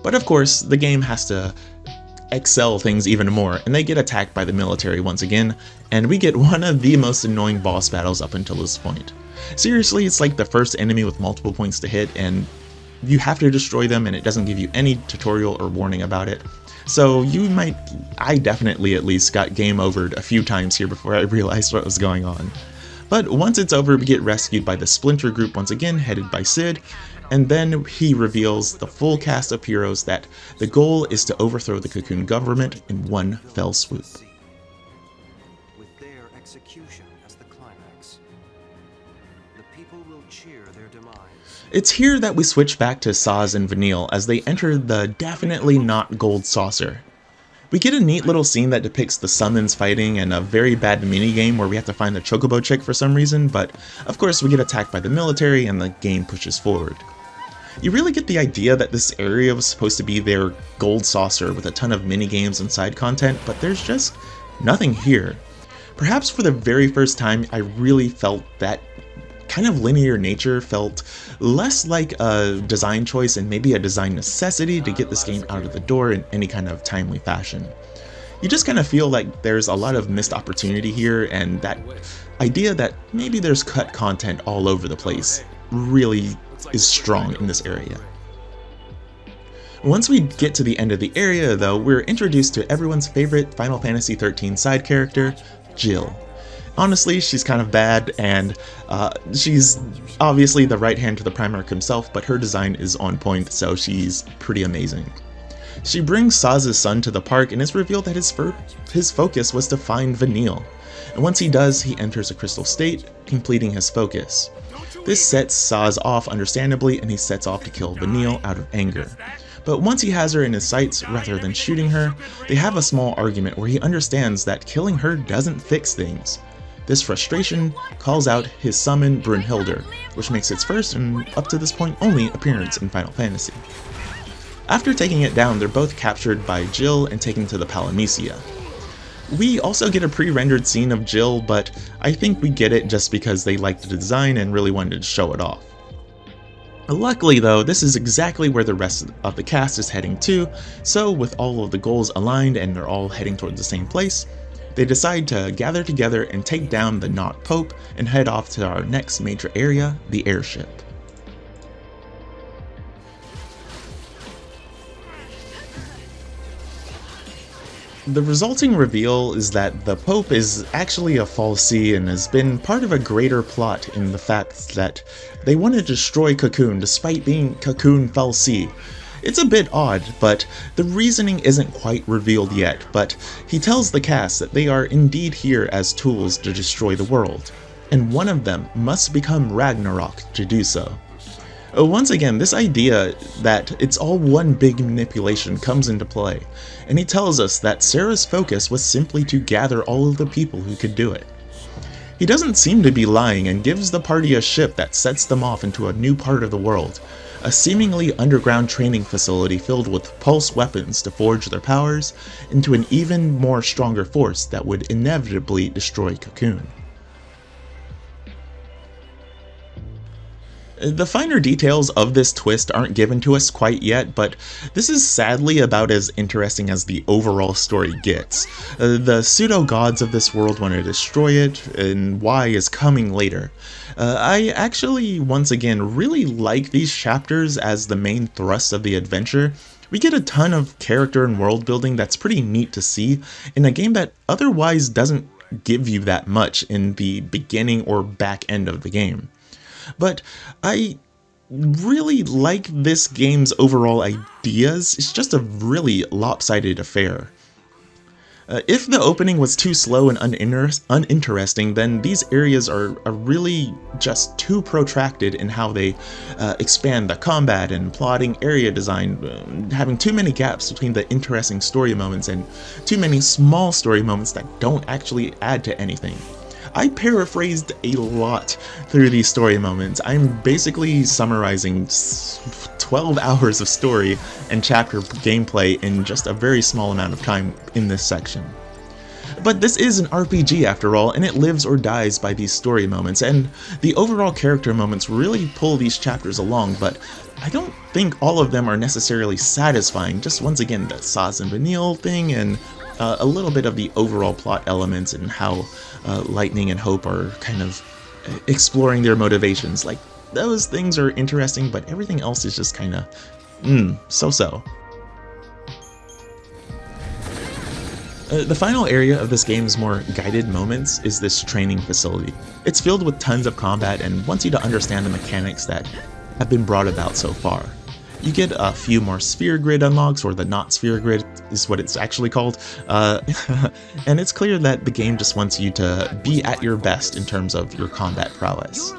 But of course, the game has to excel things even more, and they get attacked by the military once again, and we get one of the most annoying boss battles up until this point. Seriously, it's like the first enemy with multiple points to hit, and you have to destroy them, and it doesn't give you any tutorial or warning about it. So I definitely at least got game overed a few times here before I realized what was going on. But once it's over, we get rescued by the Splinter group once again, headed by Sid, and then he reveals the full cast of heroes that the goal is to overthrow the Cocoon government in one fell swoop. With their execution as the climax, the people will cheer their demise. It's here that we switch back to Saz and Vanille as they enter the definitely not gold saucer. We get a neat little scene that depicts the summons fighting and a very bad minigame where we have to find the Chocobo chick for some reason, but of course we get attacked by the military and the game pushes forward. You really get the idea that this area was supposed to be their gold saucer with a ton of minigames and side content, but there's just nothing here. Perhaps for the very first time I really felt that kind of linear nature felt less like a design choice and maybe a design necessity to get this game out of the door in any kind of timely fashion. You just kind of feel like there's a lot of missed opportunity here, and that idea that maybe there's cut content all over the place really is strong in this area. Once we get to the end of the area though, we're introduced to everyone's favorite Final Fantasy XIII side character, Jill. Honestly, she's kind of bad, and she's obviously the right hand to the Primarch himself, but her design is on point, so she's pretty amazing. She brings Saz's son to the park, and it's revealed that his focus was to find Vanille. And once he does, he enters a crystal state, completing his focus. This sets Saz off understandably, and he sets off to kill Vanille out of anger. But once he has her in his sights, rather than shooting her, they have a small argument where he understands that killing her doesn't fix things. This frustration calls out his summon Brunhilde, which makes its first and up to this point only appearance in Final Fantasy. After taking it down, they're both captured by Jill and taken to the Palamecia. We also get a pre-rendered scene of Jill, but I think we get it just because they liked the design and really wanted to show it off. Luckily though, this is exactly where the rest of the cast is heading to, so with all of the goals aligned and they're all heading towards the same place, they decide to gather together and take down the Not Pope and head off to our next major area, the airship. The resulting reveal is that the Pope is actually a fal'Cie and has been part of a greater plot in the fact that they want to destroy Cocoon despite being Cocoon fal'Cie. It's a bit odd, but the reasoning isn't quite revealed yet, but he tells the cast that they are indeed here as tools to destroy the world, and one of them must become Ragnarok to do so. Once again, this idea that it's all one big manipulation comes into play, and he tells us that Sarah's focus was simply to gather all of the people who could do it. He doesn't seem to be lying and gives the party a ship that sets them off into a new part of the world, a seemingly underground training facility filled with pulse weapons to forge their powers into an even more stronger force that would inevitably destroy Cocoon. The finer details of this twist aren't given to us quite yet, but this is sadly about as interesting as the overall story gets. The pseudo-gods of this world want to destroy it, and why is coming later. I actually, once again, really like these chapters as the main thrust of the adventure. We get a ton of character and world building that's pretty neat to see in a game that otherwise doesn't give you that much in the beginning or back end of the game. But I really like this game's overall ideas. It's just a really lopsided affair. If the opening was too slow and uninteresting, then these areas are really just too protracted in how they expand the combat and plotting area design, having too many gaps between the interesting story moments and too many small story moments that don't actually add to anything. I paraphrased a lot through these story moments. I'm basically summarizing 12 hours of story and chapter gameplay in just a very small amount of time in this section. But this is an RPG after all, and it lives or dies by these story moments, and the overall character moments really pull these chapters along, but I don't think all of them are necessarily satisfying. Just once again, the Saz and Vanille thing, and a little bit of the overall plot elements and how Lightning and Hope are kind of exploring their motivations. Like, those things are interesting, but everything else is just kind of, so-so. The final area of this game's more guided moments is this training facility. It's filled with tons of combat and wants you to understand the mechanics that have been brought about so far. You get a few more sphere grid unlocks, or the not sphere grid is what it's actually called, and it's clear that the game just wants you to be at your best in terms of your combat prowess.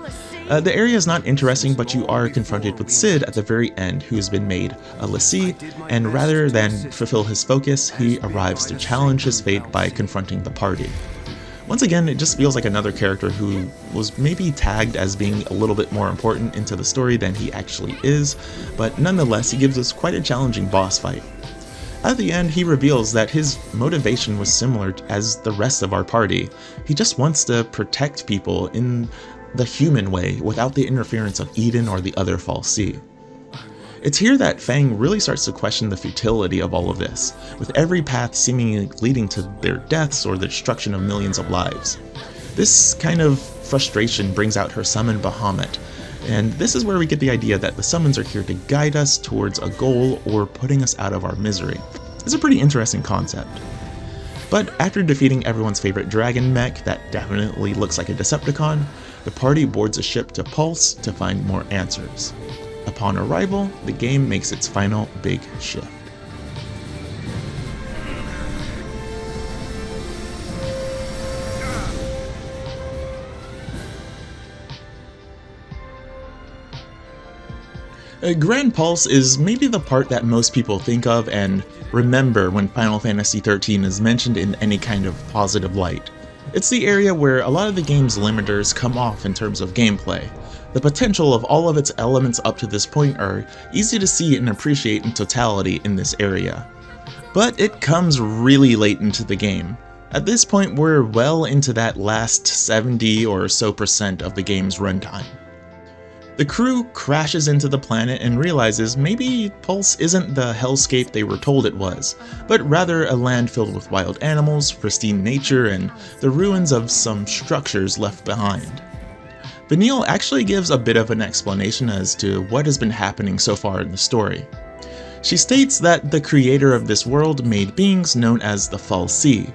The area is not interesting, but you are confronted with Sid at the very end, who has been made a lessee, and rather than fulfill his focus, he arrives to challenge his fate by confronting the party. Once again, it just feels like another character who was maybe tagged as being a little bit more important into the story than he actually is, but nonetheless, he gives us quite a challenging boss fight. At the end, he reveals that his motivation was similar as the rest of our party. He just wants to protect people in the human way without the interference of Eden or the other fal'Cie. It's here that Fang really starts to question the futility of all of this, with every path seemingly leading to their deaths or the destruction of millions of lives. This kind of frustration brings out her summon Bahamut, and this is where we get the idea that the summons are here to guide us towards a goal or putting us out of our misery. It's a pretty interesting concept. But after defeating everyone's favorite dragon mech that definitely looks like a Decepticon, the party boards a ship to Pulse to find more answers. Upon arrival, the game makes its final big shift. Grand Pulse is maybe the part that most people think of and remember when Final Fantasy XIII is mentioned in any kind of positive light. It's the area where a lot of the game's limiters come off in terms of gameplay. The potential of all of its elements up to this point are easy to see and appreciate in totality in this area. But it comes really late into the game. At this point, we're well into that last 70 or so % of the game's runtime. The crew crashes into the planet and realizes maybe Pulse isn't the hellscape they were told it was, but rather a land filled with wild animals, pristine nature, and the ruins of some structures left behind. Vanille actually gives a bit of an explanation as to what has been happening so far in the story. She states that the creator of this world made beings known as the fal'Cie,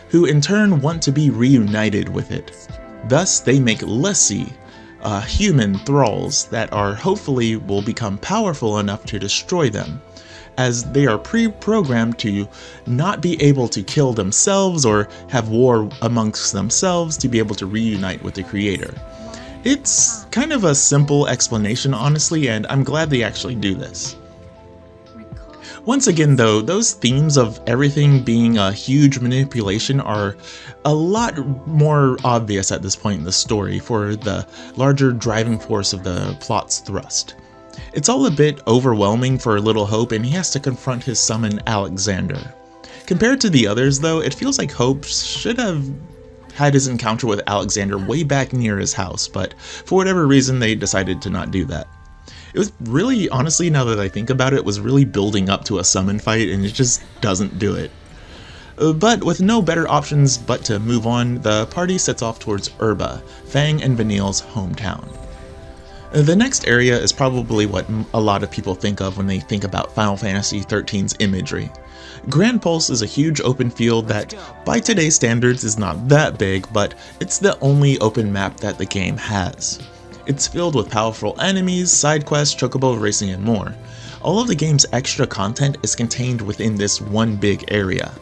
who in turn want to be reunited with it. Thus, they make lessee, human thralls that are hopefully will become powerful enough to destroy them, as they are pre-programmed to not be able to kill themselves or have war amongst themselves to be able to reunite with the creator. It's kind of a simple explanation, honestly, and I'm glad they actually do this. Once again though, those themes of everything being a huge manipulation are a lot more obvious at this point in the story for the larger driving force of the plot's thrust. It's all a bit overwhelming for Little Hope, and he has to confront his summon Alexander. Compared to the others though, it feels like Hope should have had his encounter with Alexander way back near his house, but for whatever reason they decided to not do that. It was really, honestly, now that I think about it, it was really building up to a summon fight, and it just doesn't do it. But with no better options but to move on, the party sets off towards Erba, Fang and Vanille's hometown. The next area is probably what a lot of people think of when they think about Final Fantasy XIII's imagery. Grand Pulse is a huge open field that, by today's standards, is not that big, but it's the only open map that the game has. It's filled with powerful enemies, side quests, chocobo racing, and more. All of the game's extra content is contained within this one big area.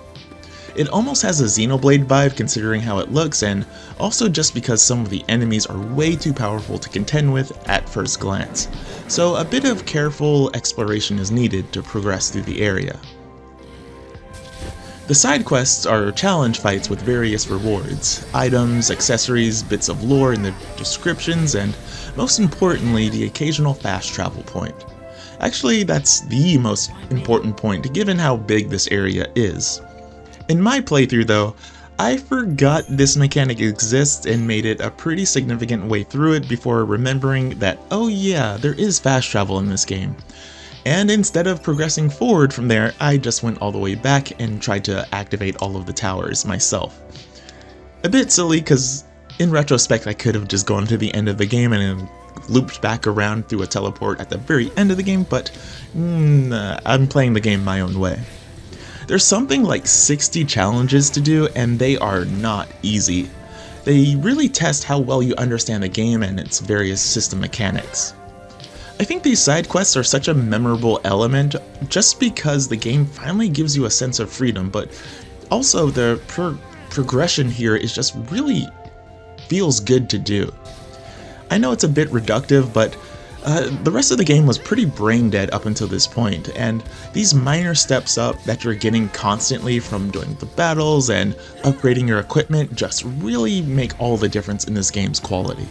It almost has a Xenoblade vibe considering how it looks, and also just because some of the enemies are way too powerful to contend with at first glance, so a bit of careful exploration is needed to progress through the area. The side quests are challenge fights with various rewards, items, accessories, bits of lore in the descriptions, and most importantly, the occasional fast travel point. Actually, that's the most important point given how big this area is. In my playthrough though, I forgot this mechanic exists and made it a pretty significant way through it before remembering that, oh yeah, there is fast travel in this game. And instead of progressing forward from there, I just went all the way back and tried to activate all of the towers myself. A bit silly because in retrospect I could have just gone to the end of the game and then looped back around through a teleport at the very end of the game, but I'm playing the game my own way. There's something like 60 challenges to do, and they are not easy. They really test how well you understand the game and its various system mechanics. I think these side quests are such a memorable element just because the game finally gives you a sense of freedom, but also the progression here is just really feels good to do. I know it's a bit reductive, but the rest of the game was pretty brain dead up until this point, and these minor steps up that you're getting constantly from doing the battles and upgrading your equipment just really make all the difference in this game's quality.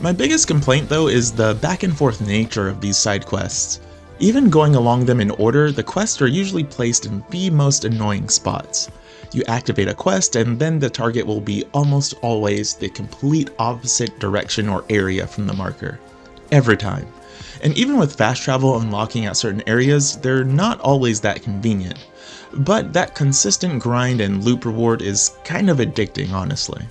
My biggest complaint though is the back and forth nature of these side quests. Even going along them in order, the quests are usually placed in the most annoying spots. You activate a quest and then the target will be almost always the complete opposite direction or area from the marker. Every time. And even with fast travel unlocking at certain areas, they're not always that convenient. But that consistent grind and loop reward is kind of addicting, honestly.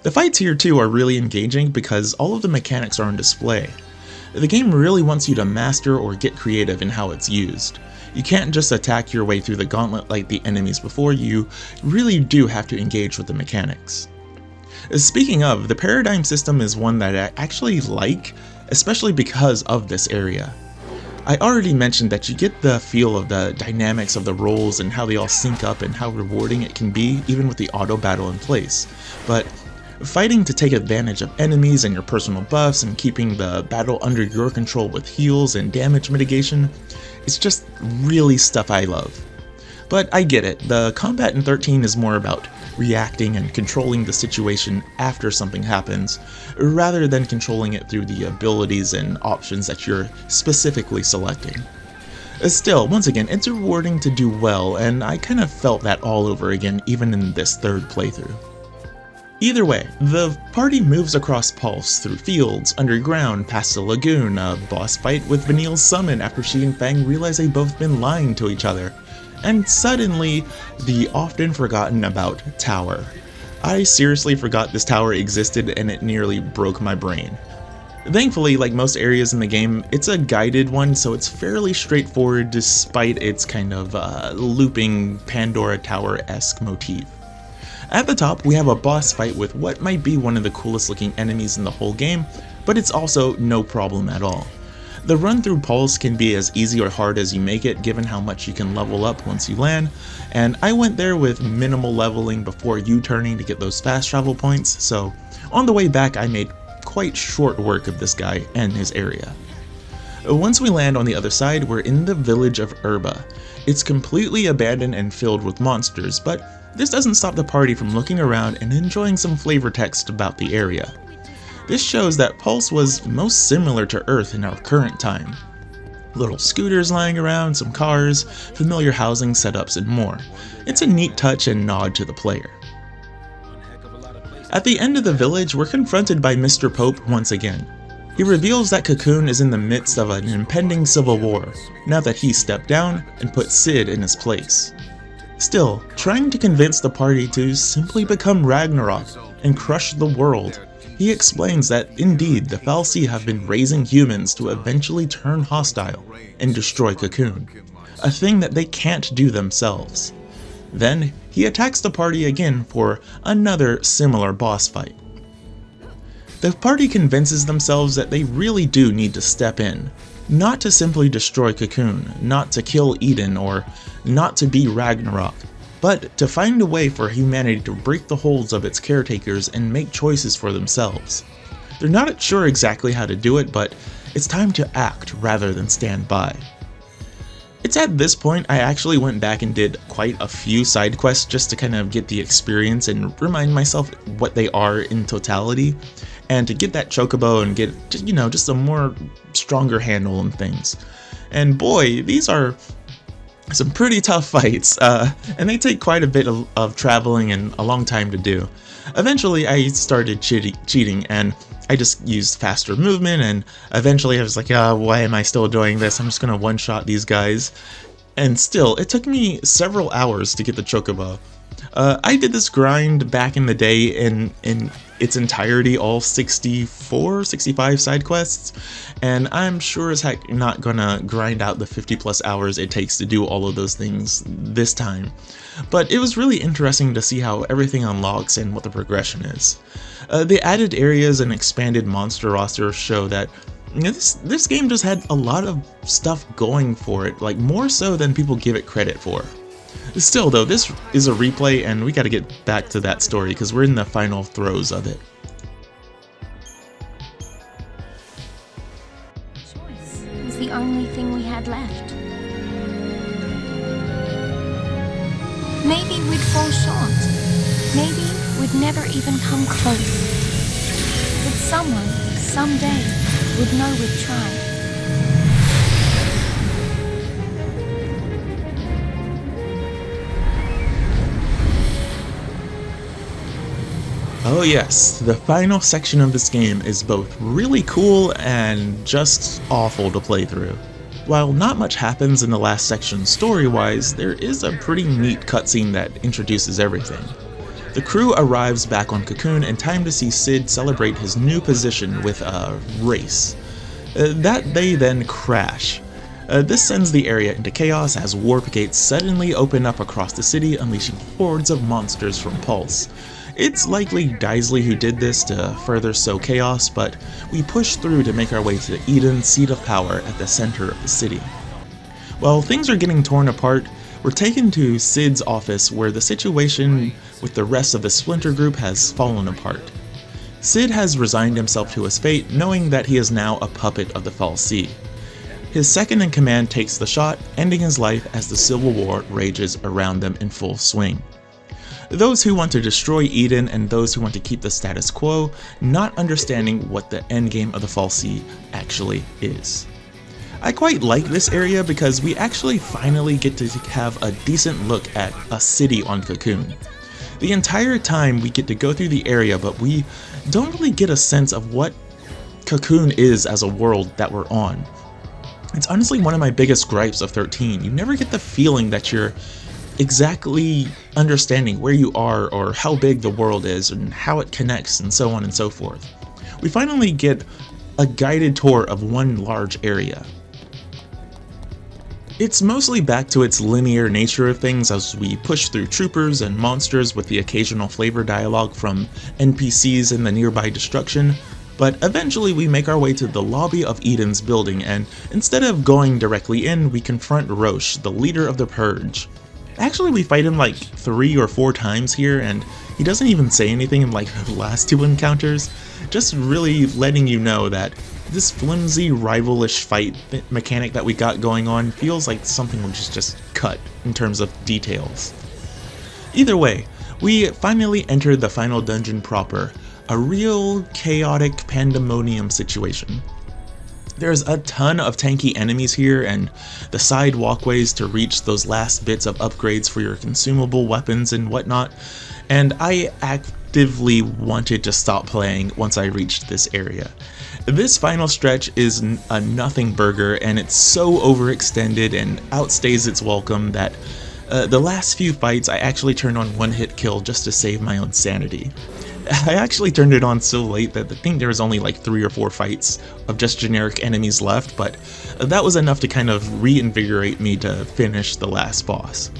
The fights here too are really engaging because all of the mechanics are on display. The game really wants you to master or get creative in how it's used. You can't just attack your way through the gauntlet like the enemies before you, really do have to engage with the mechanics. Speaking of, the paradigm system is one that I actually like, especially because of this area. I already mentioned that you get the feel of the dynamics of the roles and how they all sync up and how rewarding it can be even with the auto battle in place, but fighting to take advantage of enemies and your personal buffs and keeping the battle under your control with heals and damage mitigation, it's just really stuff I love. But I get it, the combat in 13 is more about reacting and controlling the situation after something happens, rather than controlling it through the abilities and options that you're specifically selecting. Still, once again, it's rewarding to do well, and I kind of felt that all over again even in this third playthrough. Either way, the party moves across Pulse, through fields, underground, past a lagoon, a boss fight with Vanille's summon after she and Fang realize they've both been lying to each other, and suddenly, the often forgotten about tower. I seriously forgot this tower existed and it nearly broke my brain. Thankfully, like most areas in the game, it's a guided one, so it's fairly straightforward despite its kind of looping Pandora Tower-esque motif. At the top, we have a boss fight with what might be one of the coolest looking enemies in the whole game, but it's also no problem at all. The run through Pulse can be as easy or hard as you make it given how much you can level up once you land, and I went there with minimal leveling before U-turning to get those fast travel points, so on the way back I made quite short work of this guy and his area. Once we land on the other side, we're in the village of Erba. It's completely abandoned and filled with monsters, but this doesn't stop the party from looking around and enjoying some flavor text about the area. This shows that Pulse was most similar to Earth in our current time. Little scooters lying around, some cars, familiar housing setups, and more. It's a neat touch and nod to the player. At the end of the village, we're confronted by Mr. Pope once again. He reveals that Cocoon is in the midst of an impending civil war, now that he stepped down and put Sid in his place. Still, trying to convince the party to simply become Ragnarok and crush the world, he explains that indeed the fal'Cie have been raising humans to eventually turn hostile and destroy Cocoon, a thing that they can't do themselves. Then, he attacks the party again for another similar boss fight. The party convinces themselves that they really do need to step in, not to simply destroy Cocoon, not to kill Eden, or not to be Ragnarok, but to find a way for humanity to break the holds of its caretakers and make choices for themselves. They're not sure exactly how to do it, but it's time to act rather than stand by. It's at this point I actually went back and did quite a few side quests just to kind of get the experience and remind myself what they are in totality, and to get that chocobo and get, you know, just a more stronger handle on things. And boy, these are some pretty tough fights, and they take quite a bit of traveling and a long time to do. Eventually I started cheating, and I just used faster movement, and eventually I was like, why am I still doing this? I'm just gonna one-shot these guys. And still, it took me several hours to get the chocobo. I did this grind back in the day in its entirety, all 65 side quests, and I'm sure as heck not gonna grind out the 50 plus hours it takes to do all of those things this time. But it was really interesting to see how everything unlocks and what the progression is. The added areas and expanded monster roster show that, you know, this game just had a lot of stuff going for it, like more so than people give it credit for. Still though, this is a replay and we gotta get back to that story because we're in the final throes of it. Choice was the only thing we had left. Maybe we'd fall short. Maybe we'd never even come close. But someone, someday, would know we'd tried. Oh yes, the final section of this game is both really cool and just awful to play through. While not much happens in the last section story-wise, there is a pretty neat cutscene that introduces everything. The crew arrives back on Cocoon in time to see Cid celebrate his new position with a race. That they then crash. This sends the area into chaos as warp gates suddenly open up across the city, unleashing hordes of monsters from Pulse. It's likely Daisley who did this to further sow chaos, but we push through to make our way to Eden's seat of power at the center of the city. While things are getting torn apart, we're taken to Cid's office where the situation with the rest of the Splinter group has fallen apart. Cid has resigned himself to his fate, knowing that he is now a puppet of the fal'Cie. His second in command takes the shot, ending his life as the civil war rages around them in full swing. Those who want to destroy Eden and those who want to keep the status quo, not understanding what the endgame of the fal'Cie actually is. I quite like this area because we actually finally get to have a decent look at a city on Cocoon. The entire time we get to go through the area, but we don't really get a sense of what Cocoon is as a world that we're on. It's honestly one of my biggest gripes of 13. You never get the feeling that you're exactly understanding where you are or how big the world is and how it connects and so on and so forth. We finally get a guided tour of one large area. It's mostly back to its linear nature of things as we push through troopers and monsters with the occasional flavor dialogue from NPCs in the nearby destruction, but eventually we make our way to the lobby of Eden's building, and instead of going directly in, we confront Roche, the leader of the Purge. Actually, we fight him like 3 or 4 times here, and he doesn't even say anything in like the last 2 encounters, just really letting you know that this flimsy, rivalish fight mechanic that we got going on feels like something which is just cut in terms of details. Either way, we finally enter the final dungeon proper, a real chaotic pandemonium situation. There's a ton of tanky enemies here, and the side walkways to reach those last bits of upgrades for your consumable weapons and whatnot, and I actively wanted to stop playing once I reached this area. This final stretch is a nothing burger, and it's so overextended and outstays its welcome that the last few fights I actually turned on one-hit kill just to save my own sanity. I actually turned it on so late that I think there was only like 3 or 4 fights of just generic enemies left, but that was enough to kind of reinvigorate me to finish the last boss.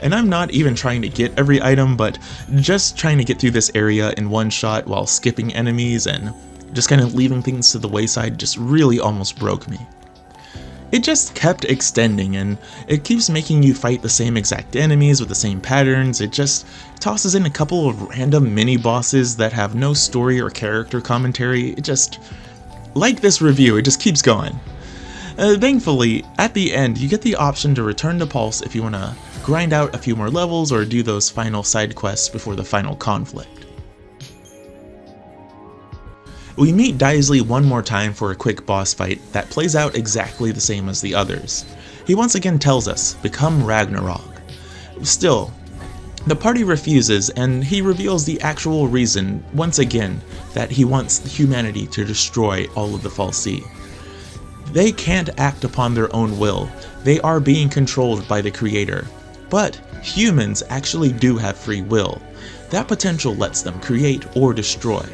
And I'm not even trying to get every item, but just trying to get through this area in one shot while skipping enemies and just kind of leaving things to the wayside just really almost broke me. It just kept extending, and it keeps making you fight the same exact enemies with the same patterns. It just tosses in a couple of random mini-bosses that have no story or character commentary. It just, like this review, it just keeps going. Thankfully, at the end, you get the option to return to Pulse if you want to grind out a few more levels or do those final side quests before the final conflict. We meet Daisley one more time for a quick boss fight that plays out exactly the same as the others. He once again tells us, become Ragnarok. Still, the party refuses, and he reveals the actual reason, once again, that he wants humanity to destroy all of the fal'Cie. They can't act upon their own will, they are being controlled by the Creator. But humans actually do have free will. That potential lets them create or destroy.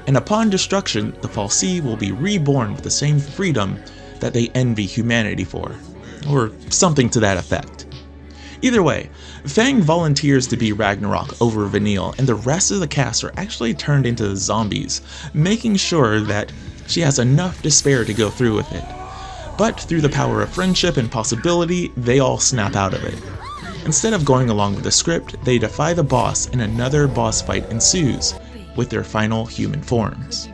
And upon destruction, the fal'Cie will be reborn with the same freedom that they envy humanity for. Or something to that effect. Either way, Fang volunteers to be Ragnarok over Vanille, and the rest of the cast are actually turned into zombies, making sure that she has enough despair to go through with it. But through the power of friendship and possibility, they all snap out of it. Instead of going along with the script, they defy the boss, and another boss fight ensues, with their final human forms.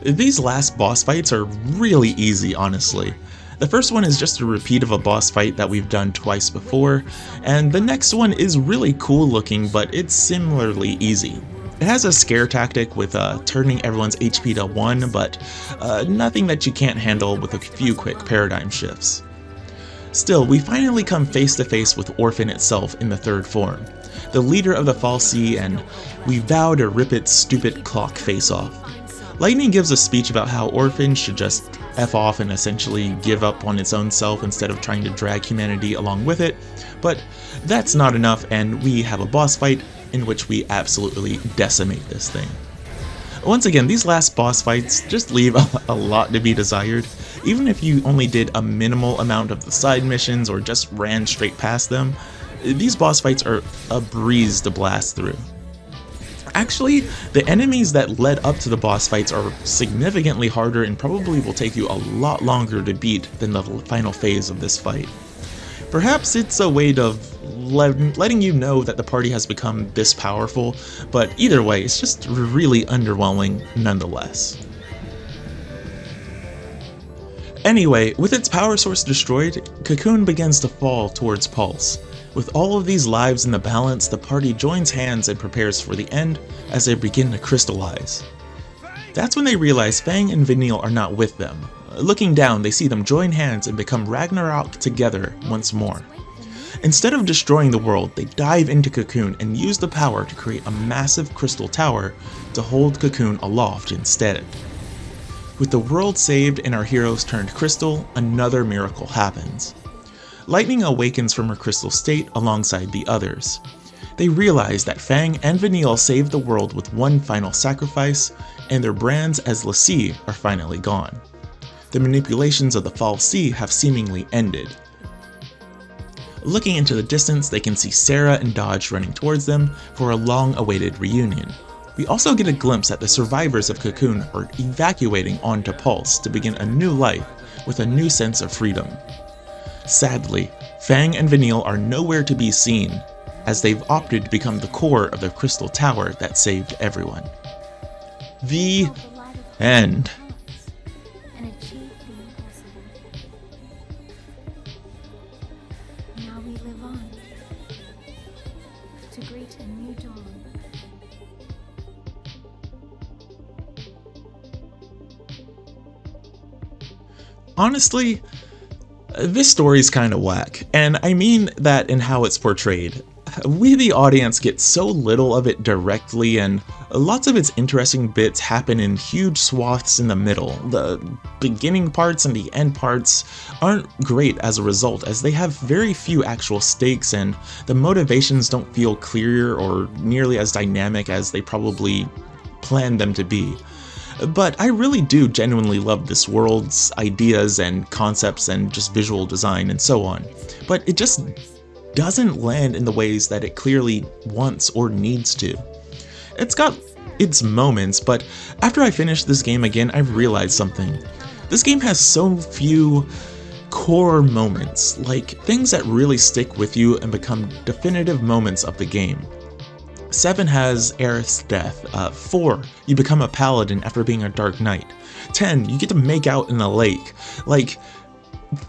These last boss fights are really easy, honestly. The first one is just a repeat of a boss fight that we've done twice before, and the next one is really cool looking, but it's similarly easy. It has a scare tactic with turning everyone's HP to 1, but nothing that you can't handle with a few quick paradigm shifts. Still, we finally come face to face with Orphan itself in the third form, the leader of the fal'Cie, and we vow to rip its stupid clock face off. Lightning gives a speech about how Orphan should just F off and essentially give up on its own self instead of trying to drag humanity along with it, but that's not enough, and we have a boss fight in which we absolutely decimate this thing. Once again, these last boss fights just leave a lot to be desired. Even if you only did a minimal amount of the side missions or just ran straight past them, these boss fights are a breeze to blast through. Actually, the enemies that led up to the boss fights are significantly harder and probably will take you a lot longer to beat than the final phase of this fight. Perhaps it's a way of letting you know that the party has become this powerful, but either way, it's just really underwhelming nonetheless. Anyway, with its power source destroyed, Cocoon begins to fall towards Pulse. With all of these lives in the balance, the party joins hands and prepares for the end as they begin to crystallize. That's when they realize Fang and Vanille are not with them. Looking down, they see them join hands and become Ragnarok together once more. Instead of destroying the world, they dive into Cocoon and use the power to create a massive crystal tower to hold Cocoon aloft instead. With the world saved and our heroes turned crystal, another miracle happens. Lightning awakens from her crystal state alongside the others. They realize that Fang and Vanille saved the world with one final sacrifice, and their brands as l'Cie are finally gone. The manipulations of the fal'Cie have seemingly ended. Looking into the distance, they can see Sarah and Dodge running towards them for a long-awaited reunion. We also get a glimpse that the survivors of Cocoon are evacuating onto Pulse to begin a new life with a new sense of freedom. Sadly, Fang and Vanille are nowhere to be seen, as they've opted to become the core of the crystal tower that saved everyone. The end. And achieve the impossible. Now we live on to greet a new dawn. Honestly, this story's kinda whack, and I mean that in how it's portrayed. We, the audience, get so little of it directly, and lots of its interesting bits happen in huge swaths in the middle. The beginning parts and the end parts aren't great as a result, as they have very few actual stakes, and the motivations don't feel clear or nearly as dynamic as they probably planned them to be. But I really do genuinely love this world's ideas and concepts and just visual design and so on. But it just doesn't land in the ways that it clearly wants or needs to. It's got its moments, but after I finished this game again, I've realized something. This game has so few core moments, like things that really stick with you and become definitive moments of the game. 7 has Aerith's death. 4, you become a paladin after being a dark knight. 10, you get to make out in a lake. Like,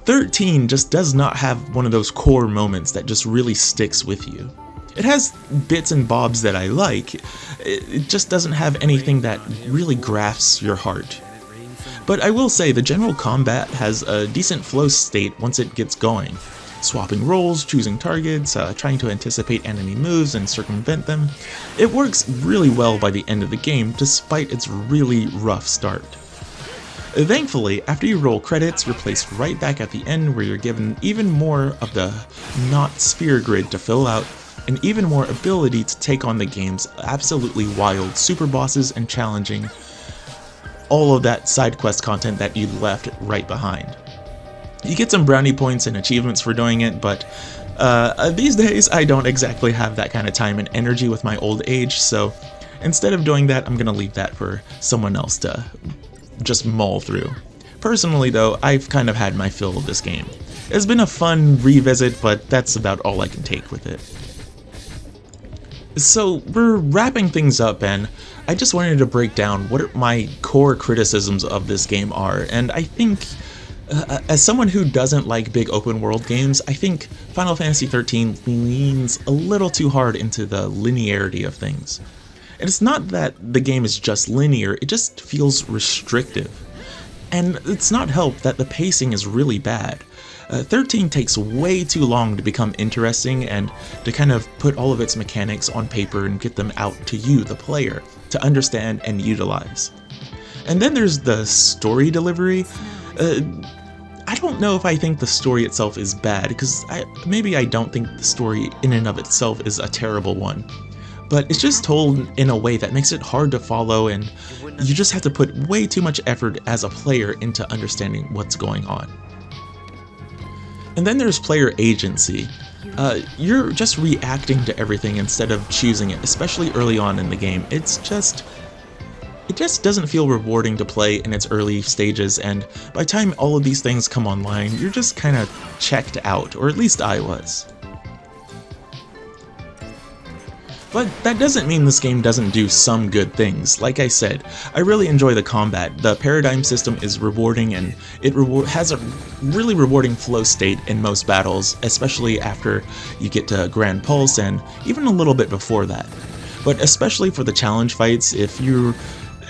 13 just does not have one of those core moments that just really sticks with you. It has bits and bobs that I like, it just doesn't have anything that really grasps your heart. But I will say the general combat has a decent flow state once it gets going. Swapping roles, choosing targets, trying to anticipate enemy moves and circumvent them. It works really well by the end of the game despite its really rough start. Thankfully, after you roll credits, you're placed right back at the end where you're given even more of the not sphere grid to fill out, and even more ability to take on the game's absolutely wild super bosses and challenging all of that side quest content that you left right behind. You get some brownie points and achievements for doing it, but these days I don't exactly have that kind of time and energy with my old age, so instead of doing that, I'm gonna leave that for someone else to just mull through. Personally though, I've kind of had my fill of this game. It's been a fun revisit, but that's about all I can take with it. So we're wrapping things up, and I just wanted to break down what my core criticisms of this game are, and I think as someone who doesn't like big open world games, I think Final Fantasy XIII leans a little too hard into the linearity of things. And it's not that the game is just linear, it just feels restrictive. And it's not helped that the pacing is really bad. 13 takes way too long to become interesting and to kind of put all of its mechanics on paper and get them out to you, the player, to understand and utilize. And then there's the story delivery. I don't know if I think the story itself is bad, because maybe I don't think the story in and of itself is a terrible one. But it's just told in a way that makes it hard to follow, and you just have to put way too much effort as a player into understanding what's going on. And then there's player agency. You're just reacting to everything instead of choosing it, especially early on in the game. It just doesn't feel rewarding to play in its early stages, and by the time all of these things come online, you're just kind of checked out, or at least I was. But that doesn't mean this game doesn't do some good things. Like I said, I really enjoy the combat. The paradigm system is rewarding, and it has a really rewarding flow state in most battles, especially after you get to Grand Pulse and even a little bit before that. But especially for the challenge fights, if you're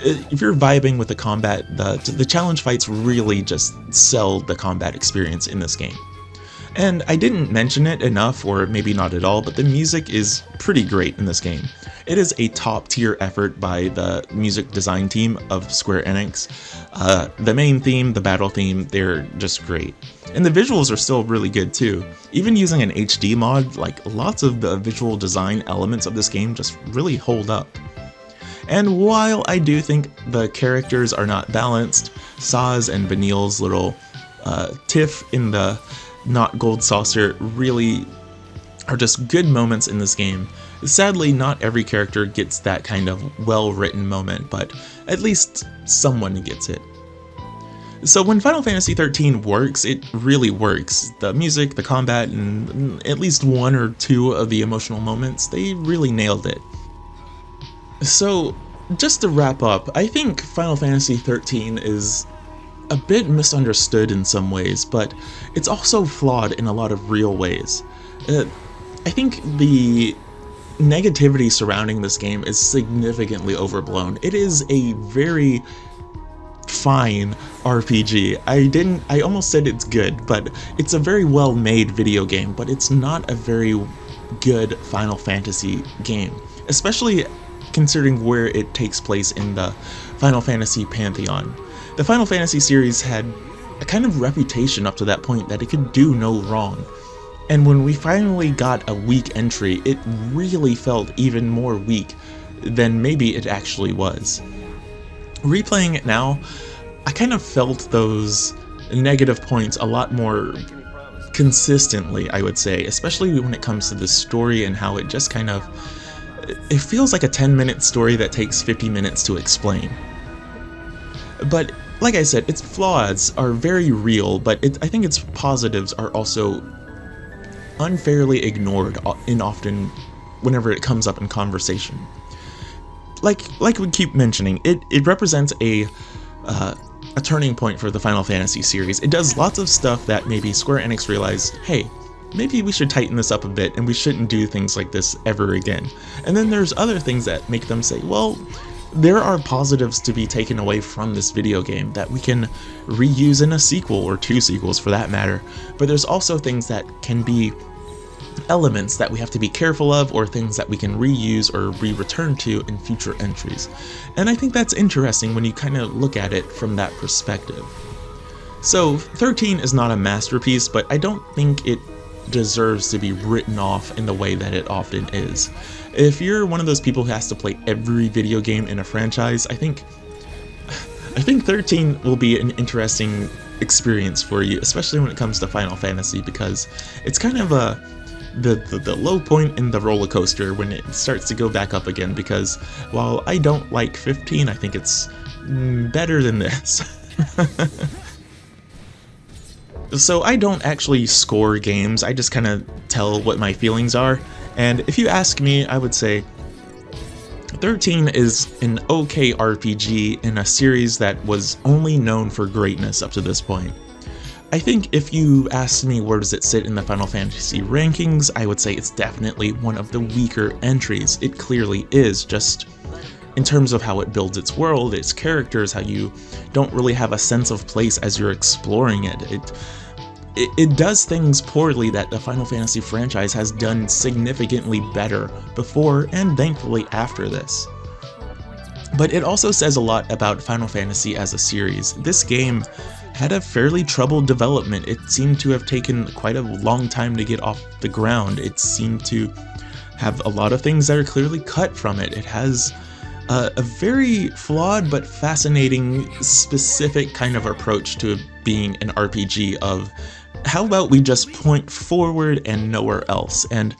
vibing with the combat, the challenge fights really just sell the combat experience in this game. And I didn't mention it enough, or maybe not at all, but the music is pretty great in this game. It is a top tier effort by the music design team of Square Enix. The main theme, the battle theme, they're just great. And the visuals are still really good too. Even using an HD mod, like lots of the visual design elements of this game just really hold up. And while I do think the characters are not balanced, Saz and Vanille's little tiff in the not gold saucer really are just good moments in this game. Sadly, not every character gets that kind of well-written moment, but at least someone gets it. So when Final Fantasy XIII works, it really works. The music, the combat, and at least one or two of the emotional moments, they really nailed it. So, just to wrap up, I think Final Fantasy XIII is a bit misunderstood in some ways, but it's also flawed in a lot of real ways. I think the negativity surrounding this game is significantly overblown. It is a very fine RPG. I almost said it's good, but it's a very well made video game, but it's not a very good Final Fantasy game, especially considering where it takes place in the Final Fantasy pantheon. The Final Fantasy series had a kind of reputation up to that point that it could do no wrong. And when we finally got a weak entry, it really felt even more weak than maybe it actually was. Replaying it now, I kind of felt those negative points a lot more consistently, I would say, especially when it comes to the story and how it just kind of, it feels like a 10-minute story that takes 50 minutes to explain. But like I said, its flaws are very real, but I think its positives are also unfairly ignored in often whenever it comes up in conversation. Like we keep mentioning, it represents a turning point for the Final Fantasy series. It does lots of stuff that maybe Square Enix realized, hey, maybe we should tighten this up a bit and we shouldn't do things like this ever again. And then there's other things that make them say, well, there are positives to be taken away from this video game that we can reuse in a sequel, or 2 sequels for that matter. But there's also things that can be elements that we have to be careful of, or things that we can reuse or return to in future entries. And I think that's interesting when you kind of look at it from that perspective. So 13 is not a masterpiece, but I don't think it deserves to be written off in the way that it often is. If you're one of those people who has to play every video game in a franchise, I think 13 will be an interesting experience for you, especially when it comes to Final Fantasy, because it's kind of the low point in the roller coaster when it starts to go back up again, because while I don't like 15, I think it's better than this. So I don't actually score games, I just kind of tell what my feelings are, and if you ask me, I would say 13 is an okay RPG in a series that was only known for greatness up to this point. I think if you asked me where does it sit in the Final Fantasy rankings, I would say it's definitely one of the weaker entries. It clearly is, just in terms of how it builds its world, its characters, how you don't really have a sense of place as you're exploring it. It does things poorly that the Final Fantasy franchise has done significantly better before and thankfully after this. But it also says a lot about Final Fantasy as a series. This game had a fairly troubled development. It seemed to have taken quite a long time to get off the ground. It seemed to have a lot of things that are clearly cut from it. It has a very flawed but fascinating, specific kind of approach to being an RPG of how about we just point forward and nowhere else. And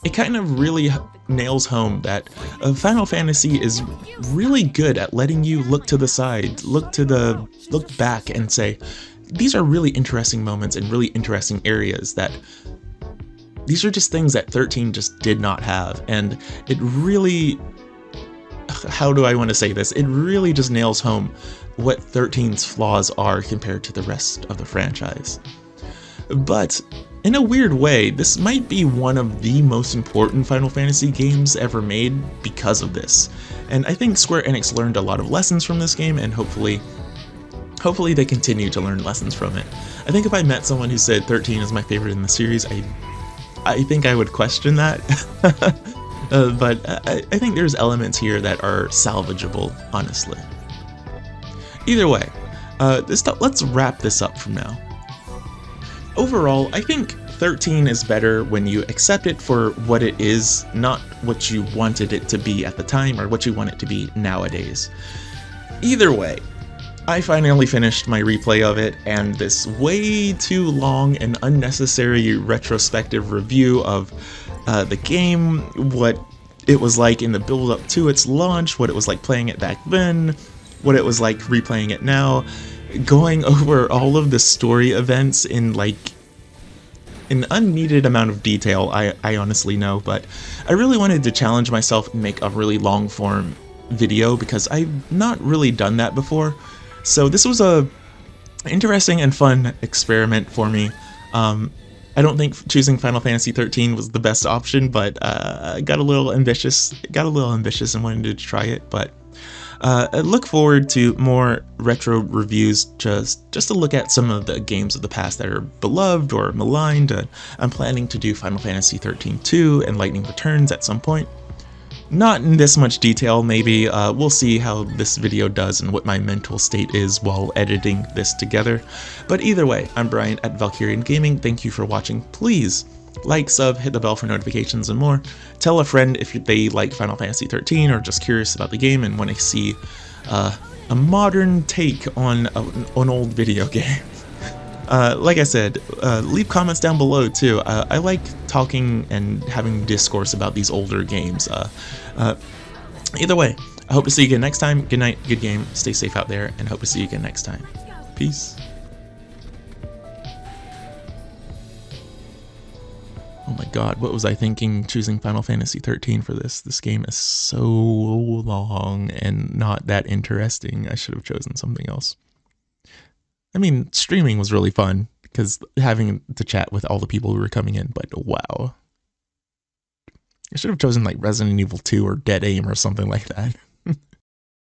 it kind of really nails home that Final Fantasy is really good at letting you look to the side, look back and say, these are really interesting moments and really interesting areas that these are just things that 13 just did not have. And it really, how do I want to say this? It really just nails home what 13's flaws are compared to the rest of the franchise. But in a weird way, this might be one of the most important Final Fantasy games ever made because of this. And I think Square Enix learned a lot of lessons from this game, and hopefully they continue to learn lessons from it. I think if I met someone who said 13 is my favorite in the series, I think I would question that. But I think there's elements here that are salvageable, honestly. Either way, let's wrap this up from now. Overall, I think 13 is better when you accept it for what it is, not what you wanted it to be at the time or what you want it to be nowadays. Either way, I finally finished my replay of it, and this way too long and unnecessary retrospective review of the game, what it was like in the build-up to its launch, what it was like playing it back then, what it was like replaying it now, going over all of the story events in like an unneeded amount of detail, I honestly know, but I really wanted to challenge myself and make a really long form video because I've not really done that before. So this was a interesting and fun experiment for me. I don't think choosing Final Fantasy XIII was the best option, but I got a little ambitious and wanted to try it. But I look forward to more retro reviews, just to look at some of the games of the past that are beloved or maligned. I'm planning to do Final Fantasy XIII 2 and Lightning Returns at some point. Not in this much detail, maybe. We'll see how this video does and what my mental state is while editing this together. But either way, I'm Brian at Valkerion Gaming. Thank you for watching. Please like, sub, hit the bell for notifications and more. Tell a friend if they like Final Fantasy XIII or just curious about the game and want to see a modern take on an old video game. Like I said, leave comments down below too. I like talking and having discourse about these older games. Either way, I hope to see you again next time. Good night, good game, stay safe out there, and hope to see you again next time. Peace. Oh my God, what was I thinking choosing Final Fantasy XIII for this? This game is so long and not that interesting. I should have chosen something else. I mean, streaming was really fun because having to chat with all the people who were coming in, but wow. I should have chosen like Resident Evil 2 or Dead Aim or something like that.